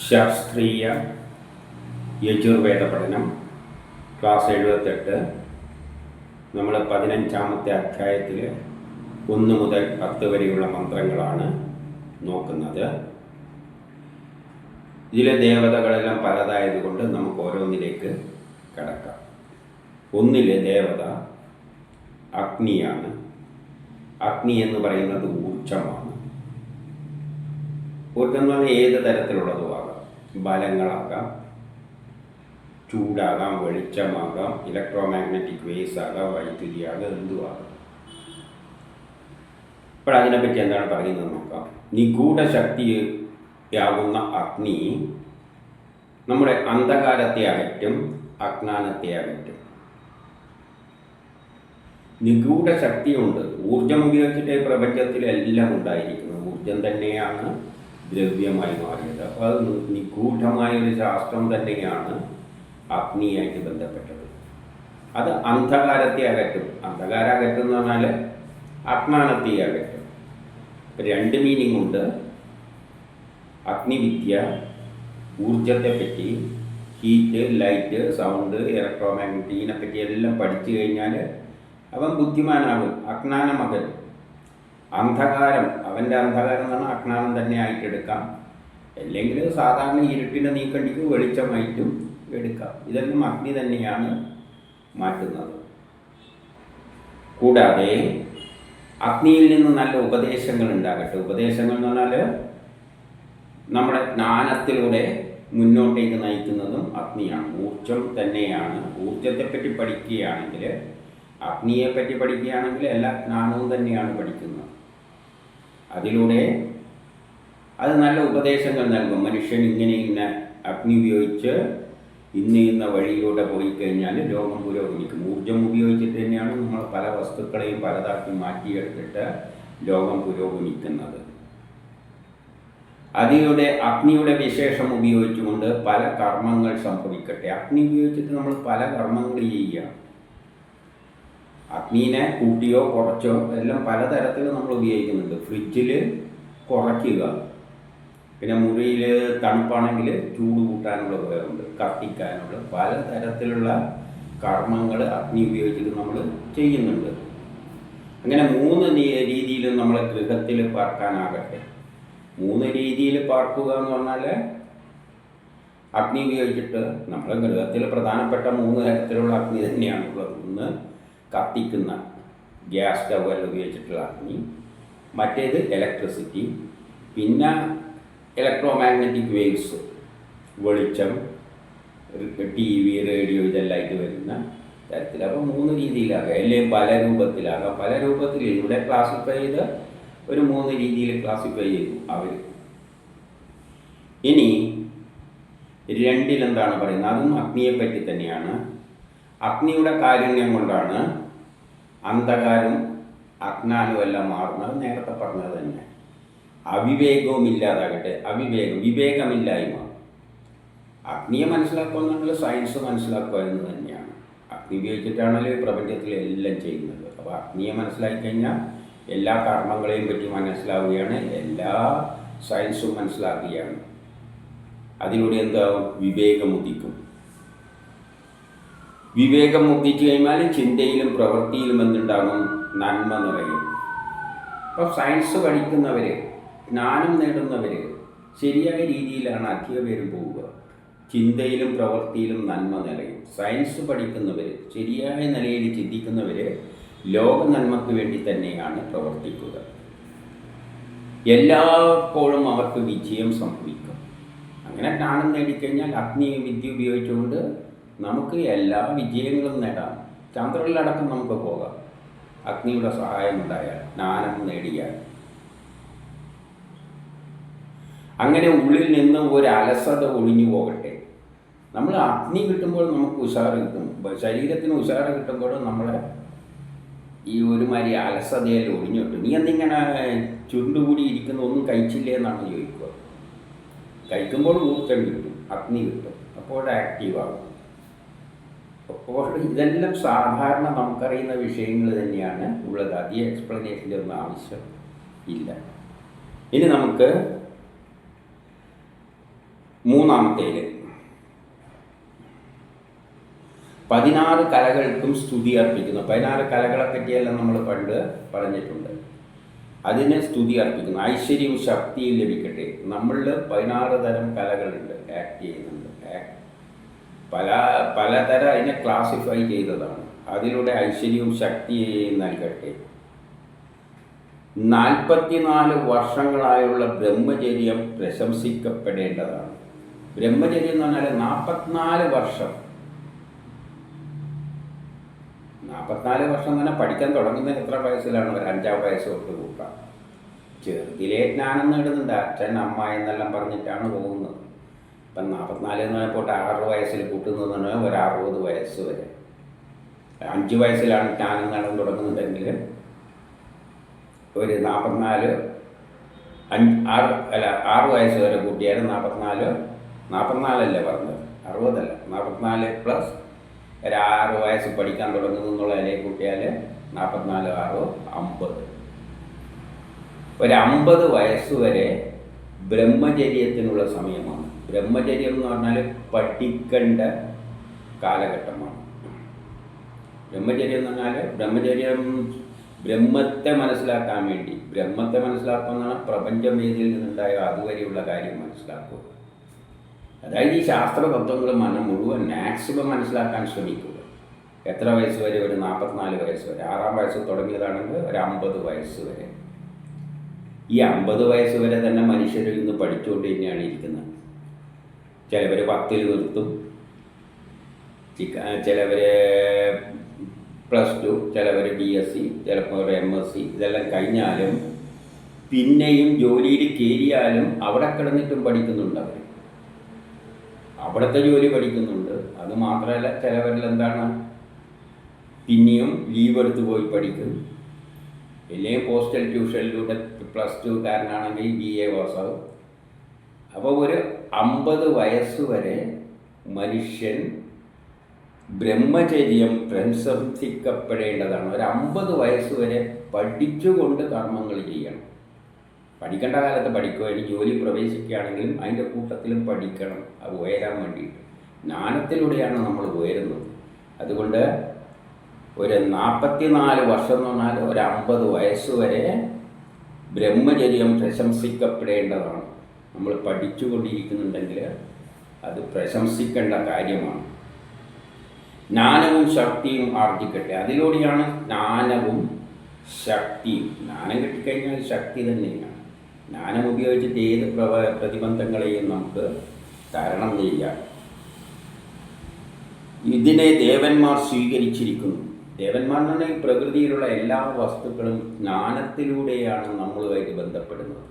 ശാസ്ത്രീയ യജുർവേദ പഠനം ക്ലാസ് 78. നമ്മൾ 15-ാമത്തെ അധ്യായത്തിൽ 1 മുതൽ 10 വരെയുള്ള മന്ത്രങ്ങളാണ് നോക്കുന്നത്. ഇതിലെ ദേവതകളെല്ലാം പലതായതുകൊണ്ട് നമുക്ക് ഓരോന്നിലേക്ക് കടക്കാം. ഒന്നിലെ ദേവത അഗ്നിയാണ്. അഗ്നി എന്ന് പറയുന്നത് ഊർജമാണ്. ഊർജം എന്ന് പറഞ്ഞാൽ ഏത് തരത്തിലുള്ളതുമാകാം. ബലങ്ങളാകാം, ചൂടാകാം, വെളിച്ചമാകാം, ഇലക്ട്രോമാഗ്നറ്റിക് വേവ്സ് ആകാം, വൈദ്യുതിയാകാം, എന്തുമാകാം. അപ്പോൾ അതിനെപ്പറ്റി എന്താണ് പറയുന്നത് നോക്കാം. നിഗൂഢ ശക്തിയാകുന്ന അഗ്നി നമ്മുടെ അന്ധകാരത്തെ അകറ്റും, അജ്ഞാനത്തെ അകറ്റും. നിഗൂഢ ശക്തിയുണ്ട്. ഊർജം ഉപയോഗിച്ചിട്ട് പ്രപഞ്ചത്തിലെല്ലാം ഉണ്ടായിരിക്കുന്നത്. ഊർജം തന്നെയാണ് ദ്രവ്യമായി മാറിയത്. അപ്പോൾ അത് നിഗൂഢമായൊരു ശാസ്ത്രം തന്നെയാണ് അഗ്നിയായിട്ട് ബന്ധപ്പെട്ടത്. അത് അന്ധകാരത്തെ അകറ്റും. അന്ധകാരം അകറ്റും എന്ന് പറഞ്ഞാൽ അജ്ഞാനത്തെ അകറ്റും. രണ്ട് മീനിങ് ഉണ്ട്. അഗ്നിവിദ്യ ഊർജത്തെപ്പറ്റി, ഹീറ്റ്, ലൈറ്റ്, സൗണ്ട്, ഇലക്ട്രോമാഗ്നറ്റിക്, ഇതിനെപ്പറ്റി എല്ലാം പഠിച്ചു കഴിഞ്ഞാൽ അവൻ ബുദ്ധിമാനാകും, അജ്ഞാനം അകറ്റും. അന്ധകാരം, അവൻ്റെ അന്ധകാരം എന്ന് പറഞ്ഞാൽ അജ്ഞാനം തന്നെ ആയിട്ടെടുക്കാം. അല്ലെങ്കിൽ സാധാരണ ഇരുട്ടിനെ നീക്കണ്ടിക്ക് വെളിച്ചമായിട്ടും എടുക്കാം. ഇതെല്ലാം അഗ്നി തന്നെയാണ് മാറ്റുന്നത്. കൂടാതെ അഗ്നിയിൽ നിന്ന് നല്ല ഉപദേശങ്ങൾ ഉണ്ടാകട്ടെ. ഉപദേശങ്ങൾ എന്ന് പറഞ്ഞാൽ നമ്മുടെ ജ്ഞാനത്തിലൂടെ മുന്നോട്ടേക്ക് നയിക്കുന്നതും അഗ്നിയാണ്. ഊർജം തന്നെയാണ്. ഊർജത്തെപ്പറ്റി പഠിക്കുകയാണെങ്കിൽ, അഗ്നിയെപ്പറ്റി പഠിക്കുകയാണെങ്കിൽ എല്ലാ ജ്ഞാനവും തന്നെയാണ് പഠിക്കുന്നത്. അതിലൂടെ അത് നല്ല ഉപദേശങ്ങൾ നൽകും. മനുഷ്യൻ ഇങ്ങനെ അഗ്നി ഉപയോഗിച്ച് ഇന്ന വഴിയിലൂടെ പോയി കഴിഞ്ഞാൽ ലോകം പുരോഗമിക്കും. ഊർജം ഉപയോഗിച്ചിട്ട് തന്നെയാണ് നമ്മൾ പല വസ്തുക്കളെയും പലതാക്കി മാറ്റിയെടുത്തിട്ട് ലോകം പുരോഗമിക്കുന്നത്. അതിലൂടെ അഗ്നിയുടെ വിശേഷം ഉപയോഗിച്ചുകൊണ്ട് പല കർമ്മങ്ങൾ സംഭവിക്കട്ടെ. അഗ്നി ഉപയോഗിച്ചിട്ട് നമ്മൾ പല കർമ്മങ്ങൾ ചെയ്യുക. അഗ്നിനെ കൂട്ടിയോ കുറച്ചോ എല്ലാം പലതരത്തിൽ നമ്മൾ ഉപയോഗിക്കുന്നുണ്ട്. ഫ്രിഡ്ജിൽ കുറയ്ക്കുക, പിന്നെ മുറിയിൽ തണുപ്പാണെങ്കിൽ ചൂട് കൂട്ടാനുള്ള ഉപയോഗമുണ്ട്, കത്തിക്കാനുള്ള പലതരത്തിലുള്ള കർമ്മങ്ങൾ അഗ്നി ഉപയോഗിച്ചിട്ട് നമ്മൾ ചെയ്യുന്നുണ്ട്. അങ്ങനെ 3 രീതിയിലും നമ്മളെ ഗൃഹത്തിൽ പാർക്കാനാകട്ടെ. 3 രീതിയിൽ പാർക്കുക എന്ന് പറഞ്ഞാൽ അഗ്നി ഉപയോഗിച്ചിട്ട് നമ്മളെ ഗൃഹത്തിൽ പ്രധാനപ്പെട്ട 3 തരത്തിലുള്ള അഗ്നി തന്നെയാണുള്ളത്. ഒന്ന് കത്തിക്കുന്ന ഗ്യാസ് സ്റ്റൗവെല്ലാം ഉപയോഗിച്ചിട്ടുള്ള അഗ്നി, മറ്റേത് ഇലക്ട്രിസിറ്റി, പിന്നെ ഇലക്ട്രോമാഗ്നറ്റിക് വേവ്സ്, വെളിച്ചം, TV, റേഡിയോ, ഇതെല്ലാമായിട്ട് വരുന്ന തരത്തിൽ. അപ്പോൾ 3 രീതിയിലാകാം, അല്ലെങ്കിൽ പല രൂപത്തിലാകാം. പല രൂപത്തിൽ ഇവിടെ ക്ലാസിഫൈ ചെയ്ത് ഒരു 3 രീതിയിൽ ക്ലാസിഫൈ ചെയ്തു അവർ. ഇനി 2 എന്താണ് പറയുന്നത്? അതും അഗ്നിയെപ്പറ്റി തന്നെയാണ്. അഗ്നിയുടെ കാരുണ്യം കൊണ്ടാണ് അന്ധകാരം അജ്ഞാനവും എല്ലാം മാറുന്നത്. നേരത്തെ പറഞ്ഞത് തന്നെ. അവിവേകവും ഇല്ലാതാകട്ടെ. വിവേകമില്ലായ്മ. അഗ്നിയെ മനസ്സിലാക്കുക എന്നുള്ളത് സയൻസ് മനസ്സിലാക്കുക എന്ന് തന്നെയാണ്. അഗ്നി ഉപയോഗിച്ചിട്ടാണല്ലോ ഈ പ്രപഞ്ചത്തിലെല്ലാം ചെയ്യുന്നത്. അപ്പോൾ അഗ്നിയെ മനസ്സിലാക്കി കഴിഞ്ഞാൽ എല്ലാ കർമ്മങ്ങളെയും പറ്റി മനസ്സിലാവുകയാണ്, എല്ലാ സയൻസും മനസ്സിലാക്കുകയാണ്. അതിലൂടെ എന്താവും? വിവേകം ഉദിക്കും. വിവേകം ഉദിച്ചു കഴിഞ്ഞാൽ ചിന്തയിലും പ്രവൃത്തിയിലും എന്തുണ്ടാകും? നന്മ നിറയും. അപ്പോൾ സയൻസ് പഠിക്കുന്നവർ, ജ്ഞാനം നേടുന്നവർ ശരിയായ രീതിയിലാണ് അധിക പേരും പോവുക. ചിന്തയിലും പ്രവൃത്തിയിലും നന്മ നിറയും. സയൻസ് പഠിക്കുന്നവർ, ശരിയായ നിലയിൽ ചിന്തിക്കുന്നവർ ലോക നന്മയ്ക്ക് വേണ്ടി തന്നെയാണ് പ്രവർത്തിക്കുക. എല്ലായ്പ്പോഴും അവർക്ക് വിജയം സംഭവിക്കും. അങ്ങനെ ജ്ഞാനം നേടിക്കഴിഞ്ഞാൽ അഗ്നി വിദ്യ ഉപയോഗിച്ചുകൊണ്ട് നമുക്ക് എല്ലാ വിജയങ്ങളും നേടാം. ചന്ദ്രനിലടക്കം നമുക്ക് പോകാം, അഗ്നിയുടെ സഹായം ഉണ്ടായാൽ, ജ്ഞാനം നേടിയാൽ. അങ്ങനെ ഉള്ളിൽ നിന്ന് ഒരു അലസത ഒഴിഞ്ഞു പോകട്ടെ. നമ്മൾ അഗ്നി കിട്ടുമ്പോൾ നമുക്ക് ഉഷാറ് കിട്ടും. ശരീരത്തിന് ഉഷാറ് കിട്ടുമ്പോൾ നമ്മളെ ഈ ഒരുമാതിരി അലസതയിൽ ഒഴിഞ്ഞു കിട്ടും. നീ എന്തിങ്ങനെ ചുണ്ടുകൂടി ഇരിക്കുന്ന, ഒന്നും കഴിച്ചില്ലേ എന്നാണ് ചോദിക്കുക. കഴിക്കുമ്പോൾ ഊർജ്ജം കിട്ടും, അഗ്നി കിട്ടും, അപ്പോൾ ആക്റ്റീവാകും. അപ്പോൾ ഇതെല്ലാം സാധാരണ നമുക്കറിയുന്ന വിഷയങ്ങൾ തന്നെയാണ് ഉള്ളത്. അധികം എക്സ്പ്ലനേഷൻ്റെ ഒന്നും ആവശ്യം ഇല്ല. ഇനി നമുക്ക് മൂന്നാമത്തേല് 16 കലകൾക്കും സ്തുതി അർപ്പിക്കുന്നു. 16 കലകളെ പറ്റിയെല്ലാം നമ്മൾ പണ്ട് പറഞ്ഞിട്ടുണ്ട്. അതിന് സ്തുതി അർപ്പിക്കുന്നു. ഐശ്വര്യവും ശക്തിയും ലഭിക്കട്ടെ. നമ്മളിൽ 16 തരം കലകളുണ്ട്, ആക്ട് ചെയ്യുന്നുണ്ട്. പലതരം അതിനെ ക്ലാസിഫൈ ചെയ്തതാണ്. അതിലൂടെ ഐശ്വര്യവും ശക്തിയും നൽകട്ടെ. 44 വർഷങ്ങളായുള്ള ബ്രഹ്മചര്യം പ്രശംസിക്കപ്പെടേണ്ടതാണ്. ബ്രഹ്മചര്യം എന്ന് പറഞ്ഞാൽ 44 വർഷം. 44 വർഷം തന്നെ പഠിക്കാൻ തുടങ്ങുന്നത് എത്ര വയസ്സിലാണ്? ഒരു 5-ാം വയസ്സ് തൊട്ട് കൂട്ടാം. ചെറുതിലേ ജ്ഞാനം നേടുന്നുണ്ട്. അച്ഛൻ അമ്മ എന്നെല്ലാം പറഞ്ഞിട്ടാണ് പോകുന്നത്. ഇപ്പം 44 എന്ന് പറഞ്ഞപ്പോൾ 6 വയസ്സിൽ കൂട്ടുന്നതെന്ന് ഒരു 60 വയസ്സ് വരെ. 5 വയസ്സിലാണ് ജ്ഞാനം നേടാൻ തുടങ്ങുന്നതെങ്കിൽ ഒരു 6 വയസ്സ് വരെ കൂട്ടിയാൽ 44 പറഞ്ഞത്, 60 അല്ല, 44 പ്ലസ് ഒരു 6 വയസ്സ് പഠിക്കാൻ തുടങ്ങുന്നു എന്നുള്ള നിലയിൽ കൂട്ടിയാൽ 44, 6, 50. ഒരു 50 വയസ്സ് വരെ ബ്രഹ്മചര്യത്തിനുള്ള സമയമാണ്. ബ്രഹ്മചര്യം എന്ന് പറഞ്ഞാൽ പഠിക്കേണ്ട കാലഘട്ടമാണ്. ബ്രഹ്മചര്യം എന്ന് പറഞ്ഞാൽ ബ്രഹ്മത്തെ മനസ്സിലാക്കാൻ വേണ്ടി, ബ്രഹ്മത്തെ മനസ്സിലാക്കുന്ന പ്രപഞ്ചം ഏതിൽ നിന്നുണ്ടായോ അതുവരെയുള്ള കാര്യം മനസ്സിലാക്കുക. അതായത് ഈ ശാസ്ത്ര തത്വങ്ങൾ മുഴുവൻ മാക്സിമം മനസ്സിലാക്കാൻ ശ്രമിക്കുക. എത്ര വയസ്സ് വരെ? ഒരു 44 വയസ്സ് വരെ. 6-ാം വയസ്സ് തുടങ്ങിയതാണെങ്കിൽ ഒരു 50 വയസ്സ് വരെ. ഈ 50 വയസ്സ് വരെ തന്നെ മനുഷ്യരിൽ നിന്ന് പഠിച്ചുകൊണ്ട് തന്നെയാണ് ഇരിക്കുന്നത്. ചിലവർ 10-ൽ നിർത്തും, ചിലവർ +2, ചിലവർ BSc, ചിലപ്പോൾ ഒരു MSc. ഇതെല്ലാം കഴിഞ്ഞാലും പിന്നെയും ജോലിയിൽ കയറിയാലും അവിടെ കിടന്നിട്ടും പഠിക്കുന്നുണ്ട്. അവർ അവിടുത്തെ ജോലി പഠിക്കുന്നുണ്ട്. അത് മാത്രമല്ല, ചിലവരിൽ എന്താണ്, പിന്നെയും ലീവ് എടുത്ത് പോയി പഠിക്കും. ഇല്ലെങ്കിൽ പോസ്റ്റൽ ട്യൂഷനിലൂടെ +2 കാരനാണെങ്കിൽ BA പാസ്സാവും. അപ്പോൾ ഒരു 50 വയസ്സ് വരെ മനുഷ്യൻ ബ്രഹ്മചര്യം പ്രശംസിക്കപ്പെടേണ്ടതാണ്. ഒരു 50 വയസ്സ് വരെ പഠിച്ചുകൊണ്ട് കർമ്മങ്ങൾ ചെയ്യണം. പഠിക്കേണ്ട കാലത്ത് പഠിക്കുക. ഇനി ജോലി പ്രവേശിക്കുകയാണെങ്കിലും അതിൻ്റെ കൂട്ടത്തിലും പഠിക്കണം. അത് ഉയരാൻ വേണ്ടിയിട്ട്. ജ്ഞാനത്തിലൂടെയാണ് നമ്മൾ ഉയരുന്നത്. അതുകൊണ്ട് ഒരു 44 വർഷം എന്ന് പറഞ്ഞാൽ ഒരു 50 വയസ്സ് വരെ ബ്രഹ്മചര്യം പ്രശംസിക്കപ്പെടേണ്ടതാണ്. നമ്മൾ പഠിച്ചുകൊണ്ടിരിക്കുന്നുണ്ടെങ്കിൽ അത് പ്രശംസിക്കേണ്ട കാര്യമാണ്. ജ്ഞാനവും ശക്തിയും ആർജിക്കട്ടെ. അതിലൂടെയാണ് ജ്ഞാനവും ശക്തിയും. ജ്ഞാനം കിട്ടിക്കഴിഞ്ഞാൽ ശക്തി തന്നെയാണ്. ജ്ഞാനം ഉപയോഗിച്ചിട്ട് ഏത് പ്രതിബന്ധങ്ങളെയും നമുക്ക് തരണം ചെയ്യാം. ഇതിനെ ദേവന്മാർ സ്വീകരിച്ചിരിക്കുന്നു. ദേവന്മാർ എന്ന് പറഞ്ഞാൽ ഈ പ്രകൃതിയിലുള്ള എല്ലാ വസ്തുക്കളും ജ്ഞാനത്തിലൂടെയാണ് നമ്മളുമായിട്ട് ബന്ധപ്പെടുന്നത്.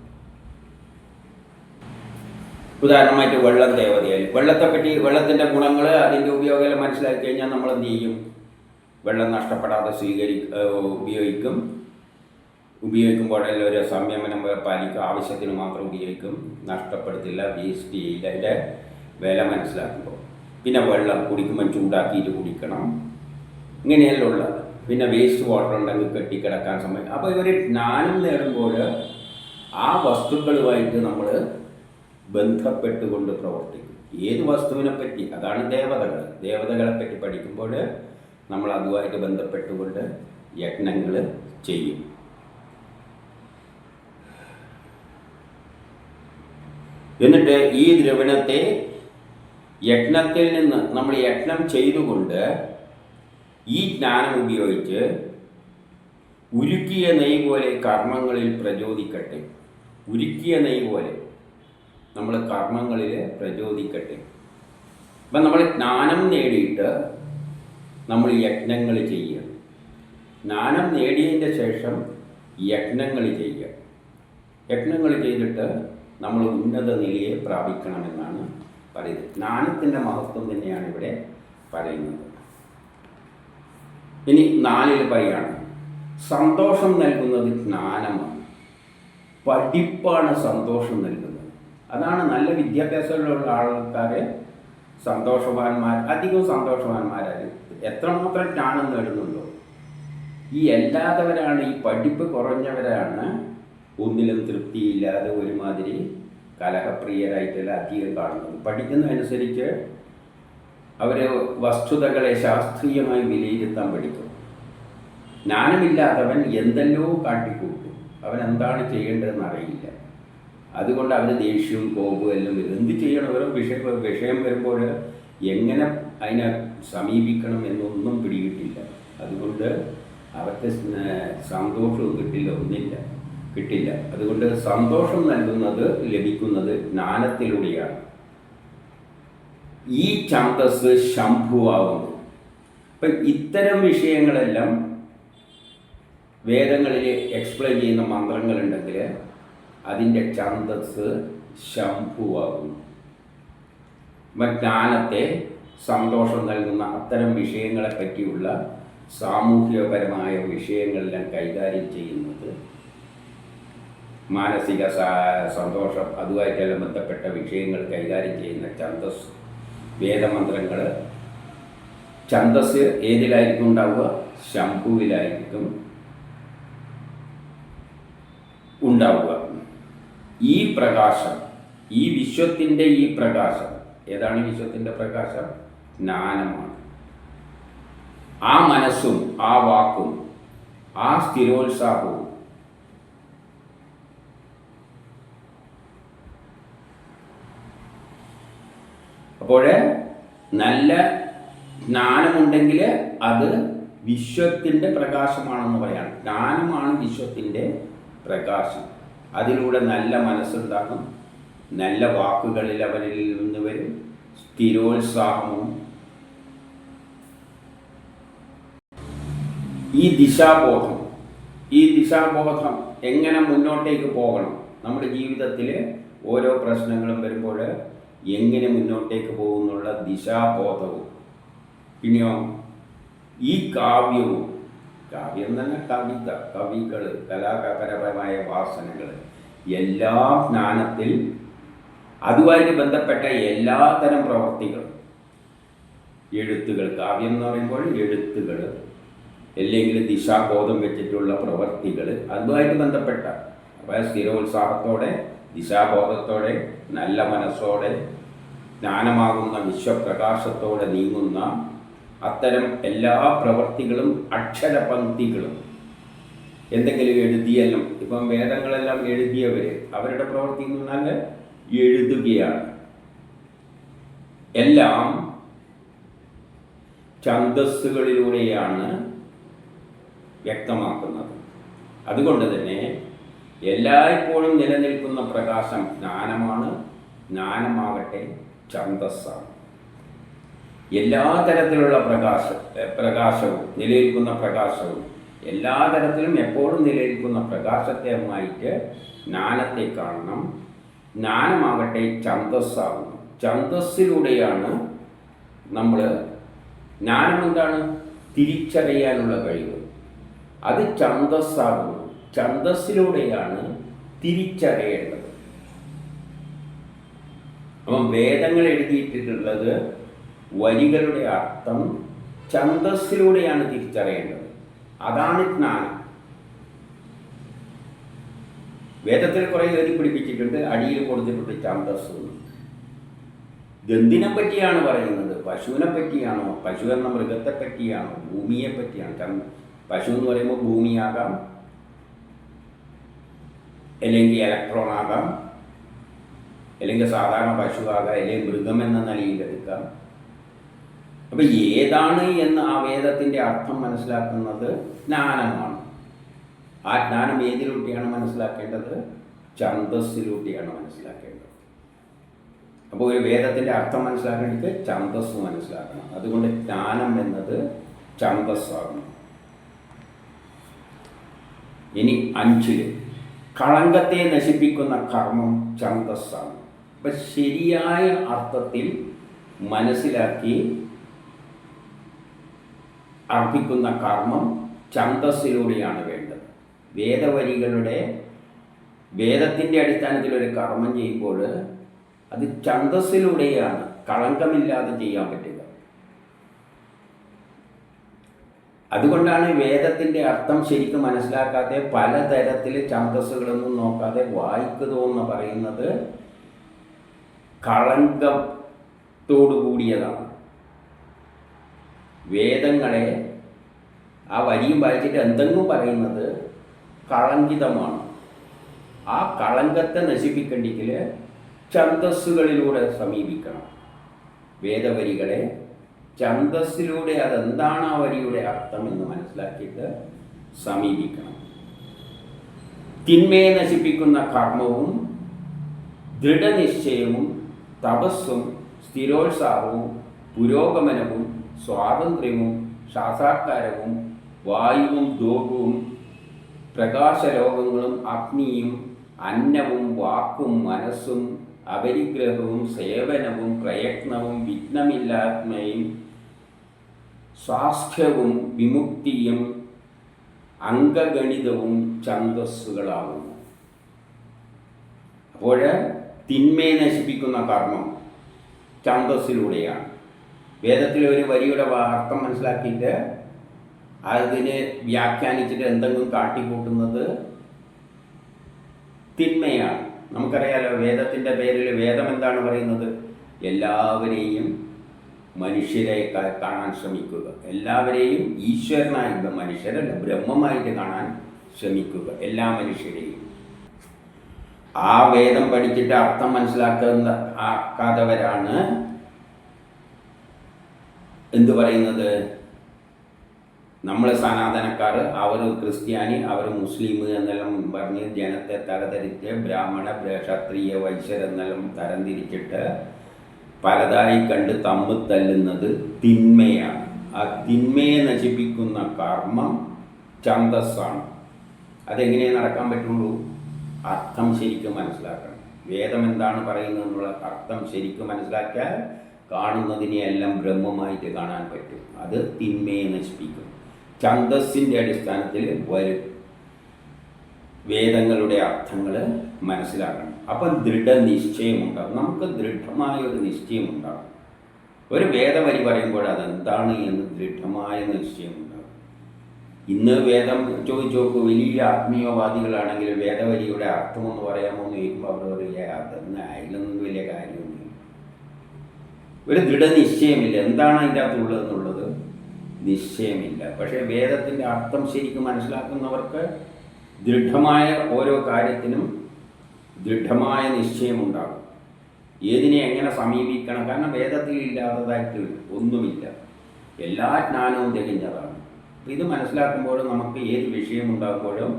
ഉദാഹരണമായിട്ട് വെള്ളം ദേവതയായി. വെള്ളത്തെപ്പറ്റി, വെള്ളത്തിൻ്റെ ഗുണങ്ങൾ, അതിൻ്റെ ഉപയോഗം മനസ്സിലാക്കി കഴിഞ്ഞാൽ നമ്മൾ എന്ത് ചെയ്യും? വെള്ളം നഷ്ടപ്പെടാതെ ഉപയോഗിക്കുമ്പോഴെല്ലാം ഒരു സംയമനം പാലിക്കും. ആവശ്യത്തിന് മാത്രം ഉപയോഗിക്കും, നഷ്ടപ്പെടുത്തില്ല, വേസ്റ്റ് ചെയ്യില്ല. അതിൻ്റെ വില മനസ്സിലാക്കുമ്പോൾ. പിന്നെ വെള്ളം കുടിക്കുമ്പോൾ ചൂടാക്കിയിട്ട് കുടിക്കണം. ഇങ്ങനെയെല്ലാം ഉള്ളത്. പിന്നെ വേസ്റ്റ് വാട്ടർ ഉണ്ടെങ്കിൽ കെട്ടിക്കിടക്കാൻ സമയം. അപ്പോൾ ഇവർ ജ്ഞാനം നേടുമ്പോൾ ആ വസ്തുക്കളുമായിട്ട് നമ്മൾ ബന്ധപ്പെട്ടുകൊണ്ട് പ്രവർത്തിക്കും. ഏത് വസ്തുവിനെ പറ്റി, അതാണ് ദേവതകളെ പറ്റി പഠിക്കുമ്പോൾ നമ്മൾ അതുമായിട്ട് ബന്ധപ്പെട്ടുകൊണ്ട് യജ്ഞങ്ങൾ ചെയ്യും. എന്നിട്ട് ഈ ദ്രവണത്തെ യജ്ഞത്തിൽ നിന്ന് നമ്മൾ യജ്ഞം ചെയ്തുകൊണ്ട് ഈ ജ്ഞാനം ഉപയോഗിച്ച് ഉരുക്കിയ നെയ് പോലെ കർമ്മങ്ങളിൽ പ്രചോദിക്കട്ടെ. ഉരുക്കിയ നെയ് പോലെ നമ്മൾ കർമ്മങ്ങളിൽ പ്രചോദിക്കട്ടെ. അപ്പം നമ്മൾ ജ്ഞാനം നേടിയിട്ട് നമ്മൾ യജ്ഞങ്ങൾ ചെയ്യുക. ജ്ഞാനം നേടിയതിൻ്റെ ശേഷം യജ്ഞങ്ങൾ ചെയ്യുക. യജ്ഞങ്ങൾ ചെയ്തിട്ട് നമ്മൾ ഉന്നത നിലയെ പ്രാപിക്കണമെന്നാണ് പറയുന്നത്. ജ്ഞാനത്തിൻ്റെ മഹത്വം തന്നെയാണ് ഇവിടെ പറയുന്നത്. ഇനി 4-ൽ പറയുകയാണ്, സന്തോഷം നൽകുന്നത് ജ്ഞാനമാണ്. പഠിപ്പാണ് സന്തോഷം നൽകുന്നത്. അതാണ് നല്ല വിദ്യാഭ്യാസമുള്ള ആൾക്കാർ അധികം സന്തോഷവാന്മാരായി. എത്രമാത്രം ജ്ഞാനം നേടുന്നുണ്ടോ, ഈ അല്ലാത്തവരാണ്, ഈ പഠിപ്പ് കുറഞ്ഞവരാണ് ഒന്നിലും തൃപ്തിയില്ലാതെ ഒരുമാതിരി കലഹപ്രിയരായിട്ടല്ല അധികം കാണുന്നത്. പഠിക്കുന്നതനുസരിച്ച് അവർ വസ്തുതകളെ ശാസ്ത്രീയമായി വിലയിരുത്താൻ പഠിക്കും. ജ്ഞാനമില്ലാത്തവൻ എന്തെല്ലോ കാട്ടിക്കൂട്ടും, അവൻ എന്താണ് ചെയ്യേണ്ടതെന്ന് അറിയില്ല. അതുകൊണ്ട് അവർ ദേഷ്യവും കോപവും എല്ലാം വരും. എന്ത് ചെയ്യണം, ഓരോ വിഷയം വരുമ്പോൾ എങ്ങനെ അതിനെ സമീപിക്കണം എന്നൊന്നും പിടികിട്ടില്ല. അതുകൊണ്ട് അവർക്ക് സന്തോഷവും കിട്ടില്ല. അതുകൊണ്ട് സന്തോഷം ലഭിക്കുന്നത് ജ്ഞാനത്തിലൂടെയാണ്. ഈ ഛന്ദസ് ശംഭുവാകുന്നു. അപ്പം ഇത്തരം വിഷയങ്ങളെല്ലാം വേദങ്ങളിൽ എക്സ്പ്ലെയിൻ ചെയ്യുന്ന മന്ത്രങ്ങളുണ്ടെങ്കിൽ അതിൻ്റെ ഛന്ദസ് ശംഭുവാകുന്നു. ജ്ഞാനത്തെ സന്തോഷം നൽകുന്ന അത്തരം വിഷയങ്ങളെ പറ്റിയുള്ള സാമൂഹികപരമായ വിഷയങ്ങളെല്ലാം കൈകാര്യം ചെയ്യുന്നത്, മാനസിക സന്തോഷം അതുമായിട്ടെല്ലാം ബന്ധപ്പെട്ട വിഷയങ്ങൾ കൈകാര്യം ചെയ്യുന്ന ഛന്ദസ് വേദമന്ത്രങ്ങൾ. ഛന്ദസ് ഏതിലായിരിക്കും ഉണ്ടാവുക? ശംഭുവിലായിരിക്കും ഉണ്ടാവുക. ഈ പ്രകാശം, ഈ വിശ്വത്തിൻ്റെ ഈ പ്രകാശം ഏതാണ്? വിശ്വത്തിൻ്റെ പ്രകാശം ജ്ഞാനമാണ്. ആ മനസ്സും ആ വാക്കും ആ സ്ഥിരോത്സാഹവും അപ്പോൾ നല്ല ജ്ഞാനമുണ്ടെങ്കിൽ അത് വിശ്വത്തിൻ്റെ പ്രകാശമാണെന്ന് പറയാം. ജ്ഞാനമാണ് വിശ്വത്തിൻ്റെ പ്രകാശം. അതിലൂടെ നല്ല മനസ്സുണ്ടാകും, നല്ല വാക്കുകളിൽ അവരിൽ നിന്ന് വരും, സ്ഥിരോത്സാഹവും. ഈ ദിശാബോധം എങ്ങനെ മുന്നോട്ടേക്ക് പോകണം, നമ്മുടെ ജീവിതത്തിൽ ഓരോ പ്രശ്നങ്ങളും വരുമ്പോൾ എങ്ങനെ മുന്നോട്ടേക്ക് പോകുന്നുള്ള ദിശാബോധവും, പിന്നെയോ ഈ കാവ്യം തന്നെ കവിത, കവികൾ, കലാപരമായ വാസനകൾ, എല്ലാ ജ്ഞാനത്തിൽ അതുമായിട്ട് ബന്ധപ്പെട്ട എല്ലാത്തരം പ്രവർത്തികളും, എഴുത്തുകൾ, കാവ്യം എന്ന് പറയുമ്പോൾ എഴുത്തുകൾ അല്ലെങ്കിൽ ദിശാബോധം വെച്ചിട്ടുള്ള പ്രവർത്തികൾ അതുമായിട്ട് ബന്ധപ്പെട്ട, അപ്പോൾ സ്ഥിരോത്സാഹത്തോടെ ദിശാബോധത്തോടെ നല്ല മനസ്സോടെ ജ്ഞാനമാകുന്ന വിശ്വപ്രകാശത്തോടെ നീങ്ങുന്ന അത്തരം എല്ലാ പ്രവൃത്തികളും അക്ഷരപംക്തികളും. എന്തെങ്കിലും എഴുതിയെല്ലാം, ഇപ്പം വേദങ്ങളെല്ലാം എഴുതിയവർ അവരുടെ പ്രവൃത്തി എന്ന് പറഞ്ഞാൽ എഴുതുകയാണ്. എല്ലാം ഛന്ദസ്സുകളിലൂടെയാണ് വ്യക്തമാക്കുന്നത്. അതുകൊണ്ട് തന്നെ എല്ലായ്പ്പോഴും നിലനിൽക്കുന്ന പ്രകാശം ജ്ഞാനമാണ്. ജ്ഞാനമാകട്ടെ ഛന്ദസ്സാണ്. എല്ലാ തരത്തിലുള്ള പ്രകാശവും നിലനിൽക്കുന്ന പ്രകാശവും എല്ലാ തരത്തിലും എപ്പോഴും നിലനിൽക്കുന്ന പ്രകാശത്തെയുമായിട്ട് ജ്ഞാനത്തെ കാണണം. ജ്ഞാനമാകട്ടെ ഛന്ദസ്സാകുന്നു. ഛന്ദസ്സിലൂടെയാണ് നമ്മൾ, ജ്ഞാനം എന്താണ്? തിരിച്ചറിയാനുള്ള കഴിവ്. അത് ഛന്ദസ്സാകുന്നു. ഛന്ദസ്സിലൂടെയാണ് തിരിച്ചറിയേണ്ടത്. അപ്പം വേദങ്ങൾ എഴുതിയിട്ടുള്ളത് വരികളുടെ അർത്ഥം ഛന്ദസ്സിലൂടെയാണ് തിരിച്ചറിയേണ്ടത്. അതാണ് ജ്ഞാനം. വേദത്തിൽ കുറേ എഴുതി പിടിപ്പിച്ചിട്ടുണ്ട്, അടിയിൽ കൊടുത്തിട്ടുണ്ട് ഛന്ദസ്. ഇതെന്തിനെ പറ്റിയാണ് പറയുന്നത്? പശുവിനെ പറ്റിയാണോ? പശു എന്ന മൃഗത്തെ പറ്റിയാണോ? ഭൂമിയെ പറ്റിയാണ്. പശു എന്ന് പറയുമ്പോൾ ഭൂമിയാകാം, അല്ലെങ്കിൽ ഇലക്ട്രോൺ ആകാം, അല്ലെങ്കിൽ സാധാരണ പശു ആകാം, അല്ലെങ്കിൽ മൃഗം എന്ന നിലയിലെടുക്കാം. അപ്പം ഏതാണ് എന്ന് ആ വേദത്തിൻ്റെ അർത്ഥം മനസ്സിലാക്കുന്നത് ജ്ഞാനമാണ്. ആ ജ്ഞാനം ഏതിലൂടെയാണ് മനസ്സിലാക്കേണ്ടത്? ഛന്ദസ്സിലൂടെയാണ് മനസ്സിലാക്കേണ്ടത്. അപ്പോൾ ഒരു വേദത്തിൻ്റെ അർത്ഥം മനസ്സിലാക്കേണ്ടത് ഛന്ദസ് മനസ്സിലാക്കണം. അതുകൊണ്ട് ജ്ഞാനം എന്നത് ഛന്ദസ്സാകുന്നു. ഇനി 5 കളങ്കത്തെ നശിപ്പിക്കുന്ന കർമ്മം ഛന്ദസ്സാണ്. അപ്പം ശരിയായ അർത്ഥത്തിൽ മനസ്സിലാക്കി അർപ്പിക്കുന്ന കർമ്മം ഛന്ദസ്സിലൂടെയാണ് വേണ്ടത്. വേദത്തിൻ്റെ അടിസ്ഥാനത്തിൽ ഒരു കർമ്മം ചെയ്യുമ്പോൾ അത് ഛന്ദസ്സിലൂടെയാണ് കളങ്കമില്ലാതെ ചെയ്യാൻ പറ്റുക. അതുകൊണ്ടാണ് വേദത്തിൻ്റെ അർത്ഥം ശരിക്കും മനസ്സിലാക്കാതെ പലതരത്തിൽ ഛന്ദസ്സുകളൊന്നും നോക്കാതെ വായിക്കുന്നതെന്ന് പറയുന്നത് കളങ്കത്തോടു കൂടിയതാണ്. വേദങ്ങളെ ആ വരിയും വായിച്ചിട്ട് എന്തെങ്കിലും പറയുന്നത് കളങ്കിതമാണ്. ആ കളങ്കത്തെ നശിപ്പിക്കണ്ടെങ്കിൽ ഛന്ദസ്സുകളിലൂടെ സമീപിക്കണം. വേദവരികളെ ഛന്ദസ്സിലൂടെ അതെന്താണ് ആ വരിയുടെ അർത്ഥം എന്ന് മനസ്സിലാക്കിയിട്ട് സമീപിക്കണം. തിന്മയെ നശിപ്പിക്കുന്ന കർമ്മവും ദൃഢനിശ്ചയവും തപസ്സും സ്ഥിരോത്സാഹവും പുരോഗമനവും സ്വാതന്ത്ര്യവും സാക്ഷാത്കാരവും വായുവും ധൂപവും പ്രകാശലോകങ്ങളും അഗ്നിയും അന്നവും വാക്കും മനസ്സും അപരിഗ്രഹവും സേവനവും പ്രയത്നവും വിഘ്നമില്ലായ്മയും സ്വാസ്ഥ്യവും വിമുക്തിയും അംഗഗണിതവും ഛന്ദസ്സുകളാകുന്നു. അപ്പോൾ തിന്മയെ നശിപ്പിക്കുന്ന കർമ്മം ഛന്ദസ്സിലൂടെയാണ്. വേദത്തിലെ ഒരു വരിയുടെ അർത്ഥം മനസ്സിലാക്കിയിട്ട് അതിനെ വ്യാഖ്യാനിച്ചിട്ട് എന്തെങ്കിലും കാട്ടിക്കൂട്ടുന്നത് തിന്മയാണ്. നമുക്കറിയാലോ, വേദത്തിൻ്റെ പേരിൽ വേദം എന്താണ് പറയുന്നത്? എല്ലാവരെയും മനുഷ്യരെ കാണാൻ ശ്രമിക്കുക, എല്ലാവരെയും ഈശ്വരനായിട്ട്, മനുഷ്യരല്ല ബ്രഹ്മമായിട്ട് കാണാൻ ശ്രമിക്കുക, എല്ലാ മനുഷ്യരെയും. ആ വേദം പഠിച്ചിട്ട് അർത്ഥം മനസ്സിലാക്കാത്തവരാണ് എന്തു പറയുന്നത്? നമ്മൾ സനാതനക്കാർ, അവർ ക്രിസ്ത്യാനി, അവർ മുസ്ലിം എന്നെല്ലാം പറഞ്ഞ് ജനത്തെ തരംതിരിച്ച് ബ്രാഹ്മണ ക്ഷത്രിയ വൈശ്യർ എന്നെല്ലാം തരംതിരിച്ചിട്ട് പലതായി കണ്ട് തമ്മിൽ തല്ലുന്നത് തിന്മയാണ്. ആ തിന്മയെ നശിപ്പിക്കുന്ന കർമ്മം ഛന്ദസ്സാണ്. അതെങ്ങനെ നടക്കാൻ പറ്റുള്ളൂ? അർത്ഥം ശരിക്കും മനസ്സിലാക്കണം. വേദം എന്താണ് പറയുന്നത് എന്നുള്ള അർത്ഥം ശരിക്കും മനസ്സിലാക്കിയാൽ കാണുന്നതിനെ എല്ലാം ബ്രഹ്മമായിട്ട് കാണാൻ പറ്റും. അത് തിന്മയെ നശിപ്പിക്കും. ഛന്ദസ്സിൻ്റെ അടിസ്ഥാനത്തിൽ വരും വേദങ്ങളുടെ അർത്ഥങ്ങൾ മനസ്സിലാക്കണം. അപ്പം ദൃഢനിശ്ചയമുണ്ടാകും. നമുക്ക് ദൃഢമായ ഒരു നിശ്ചയമുണ്ടാകും. ഒരു വേദവരി പറയുമ്പോൾ അതെന്താണ് എന്ന് ദൃഢമായ നിശ്ചയമുണ്ടാകും. ഇന്ന് വേദം ചോദിച്ചു നോക്കൂ, വലിയ ആത്മീയവാദികളാണെങ്കിൽ വേദവരിയുടെ അർത്ഥമെന്ന് പറയാമോ എന്ന് ചോദിക്കുമ്പോൾ അവർ പറയുക അതൊന്നും അതിലൊന്നും വലിയ കാര്യമൊന്നുമില്ല. ഒരു ദൃഢനിശ്ചയമില്ല. എന്താണ് അതിൻ്റെ അകത്തുള്ളതെന്നുള്ളത് നിശ്ചയമില്ല. പക്ഷേ വേദത്തിൻ്റെ അർത്ഥം ശരിക്കും മനസ്സിലാക്കുന്നവർക്ക് ദൃഢമായ ഓരോ കാര്യത്തിനും ദൃഢമായ നിശ്ചയമുണ്ടാകും. ഏതിനെ എങ്ങനെ സമീപിക്കണം? കാരണം വേദത്തിൽ ഇല്ലാത്തതായിട്ട് ഒന്നുമില്ല. എല്ലാ ജ്ഞാനവും തികഞ്ഞതാണ്. ഇത് മനസ്സിലാക്കുമ്പോൾ നമുക്ക് ഏത് വിഷയമുണ്ടാകുമ്പോഴും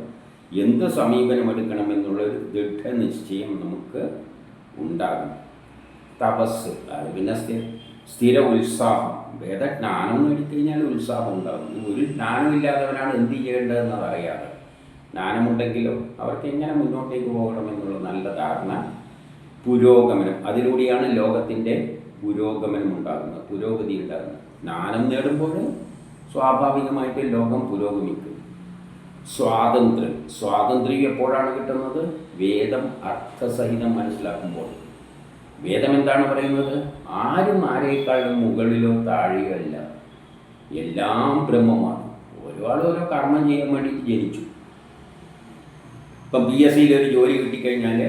എന്ത് സമീപനമെടുക്കണമെന്നുള്ളൊരു ദൃഢനിശ്ചയം നമുക്ക് ഉണ്ടാകും. തപസ്, അത് പിന്നെ സ്ഥിര ഉത്സാഹം. വേദജ്ഞാനം നേടിക്കഴിഞ്ഞാൽ ഉത്സാഹം ഉണ്ടാകും. ഒരു ജ്ഞാനമില്ലാത്തവരാണ് എന്ത് ചെയ്യേണ്ടതെന്നത് അറിയാതെ. ജ്ഞാനമുണ്ടെങ്കിലോ അവർക്ക് എങ്ങനെ മുന്നോട്ടേക്ക് പോകണമെന്നുള്ള നല്ല ധാരണ. പുരോഗമനം, അതിലൂടെയാണ് ലോകത്തിൻ്റെ പുരോഗമനം ഉണ്ടാകുന്നത്, പുരോഗതി ഉണ്ടാകുന്നത്. ജ്ഞാനം നേടുമ്പോൾ സ്വാഭാവികമായിട്ട് ലോകം പുരോഗമിക്കും. സ്വാതന്ത്ര്യം എപ്പോഴാണ് കിട്ടുന്നത്? വേദം അർത്ഥസഹിതം മനസ്സിലാക്കുമ്പോൾ. വേദം എന്താണ് പറയുന്നത്? ആരും ആരേക്കാളും മുകളിലോ താഴെയോ അല്ല, എല്ലാം ബ്രഹ്മമാണ്. ഓരോ കർമ്മം ചെയ്യാൻ വേണ്ടി ജനിച്ചു. ഇപ്പം PSCയിൽ ഒരു ജോലി കിട്ടിക്കഴിഞ്ഞാൽ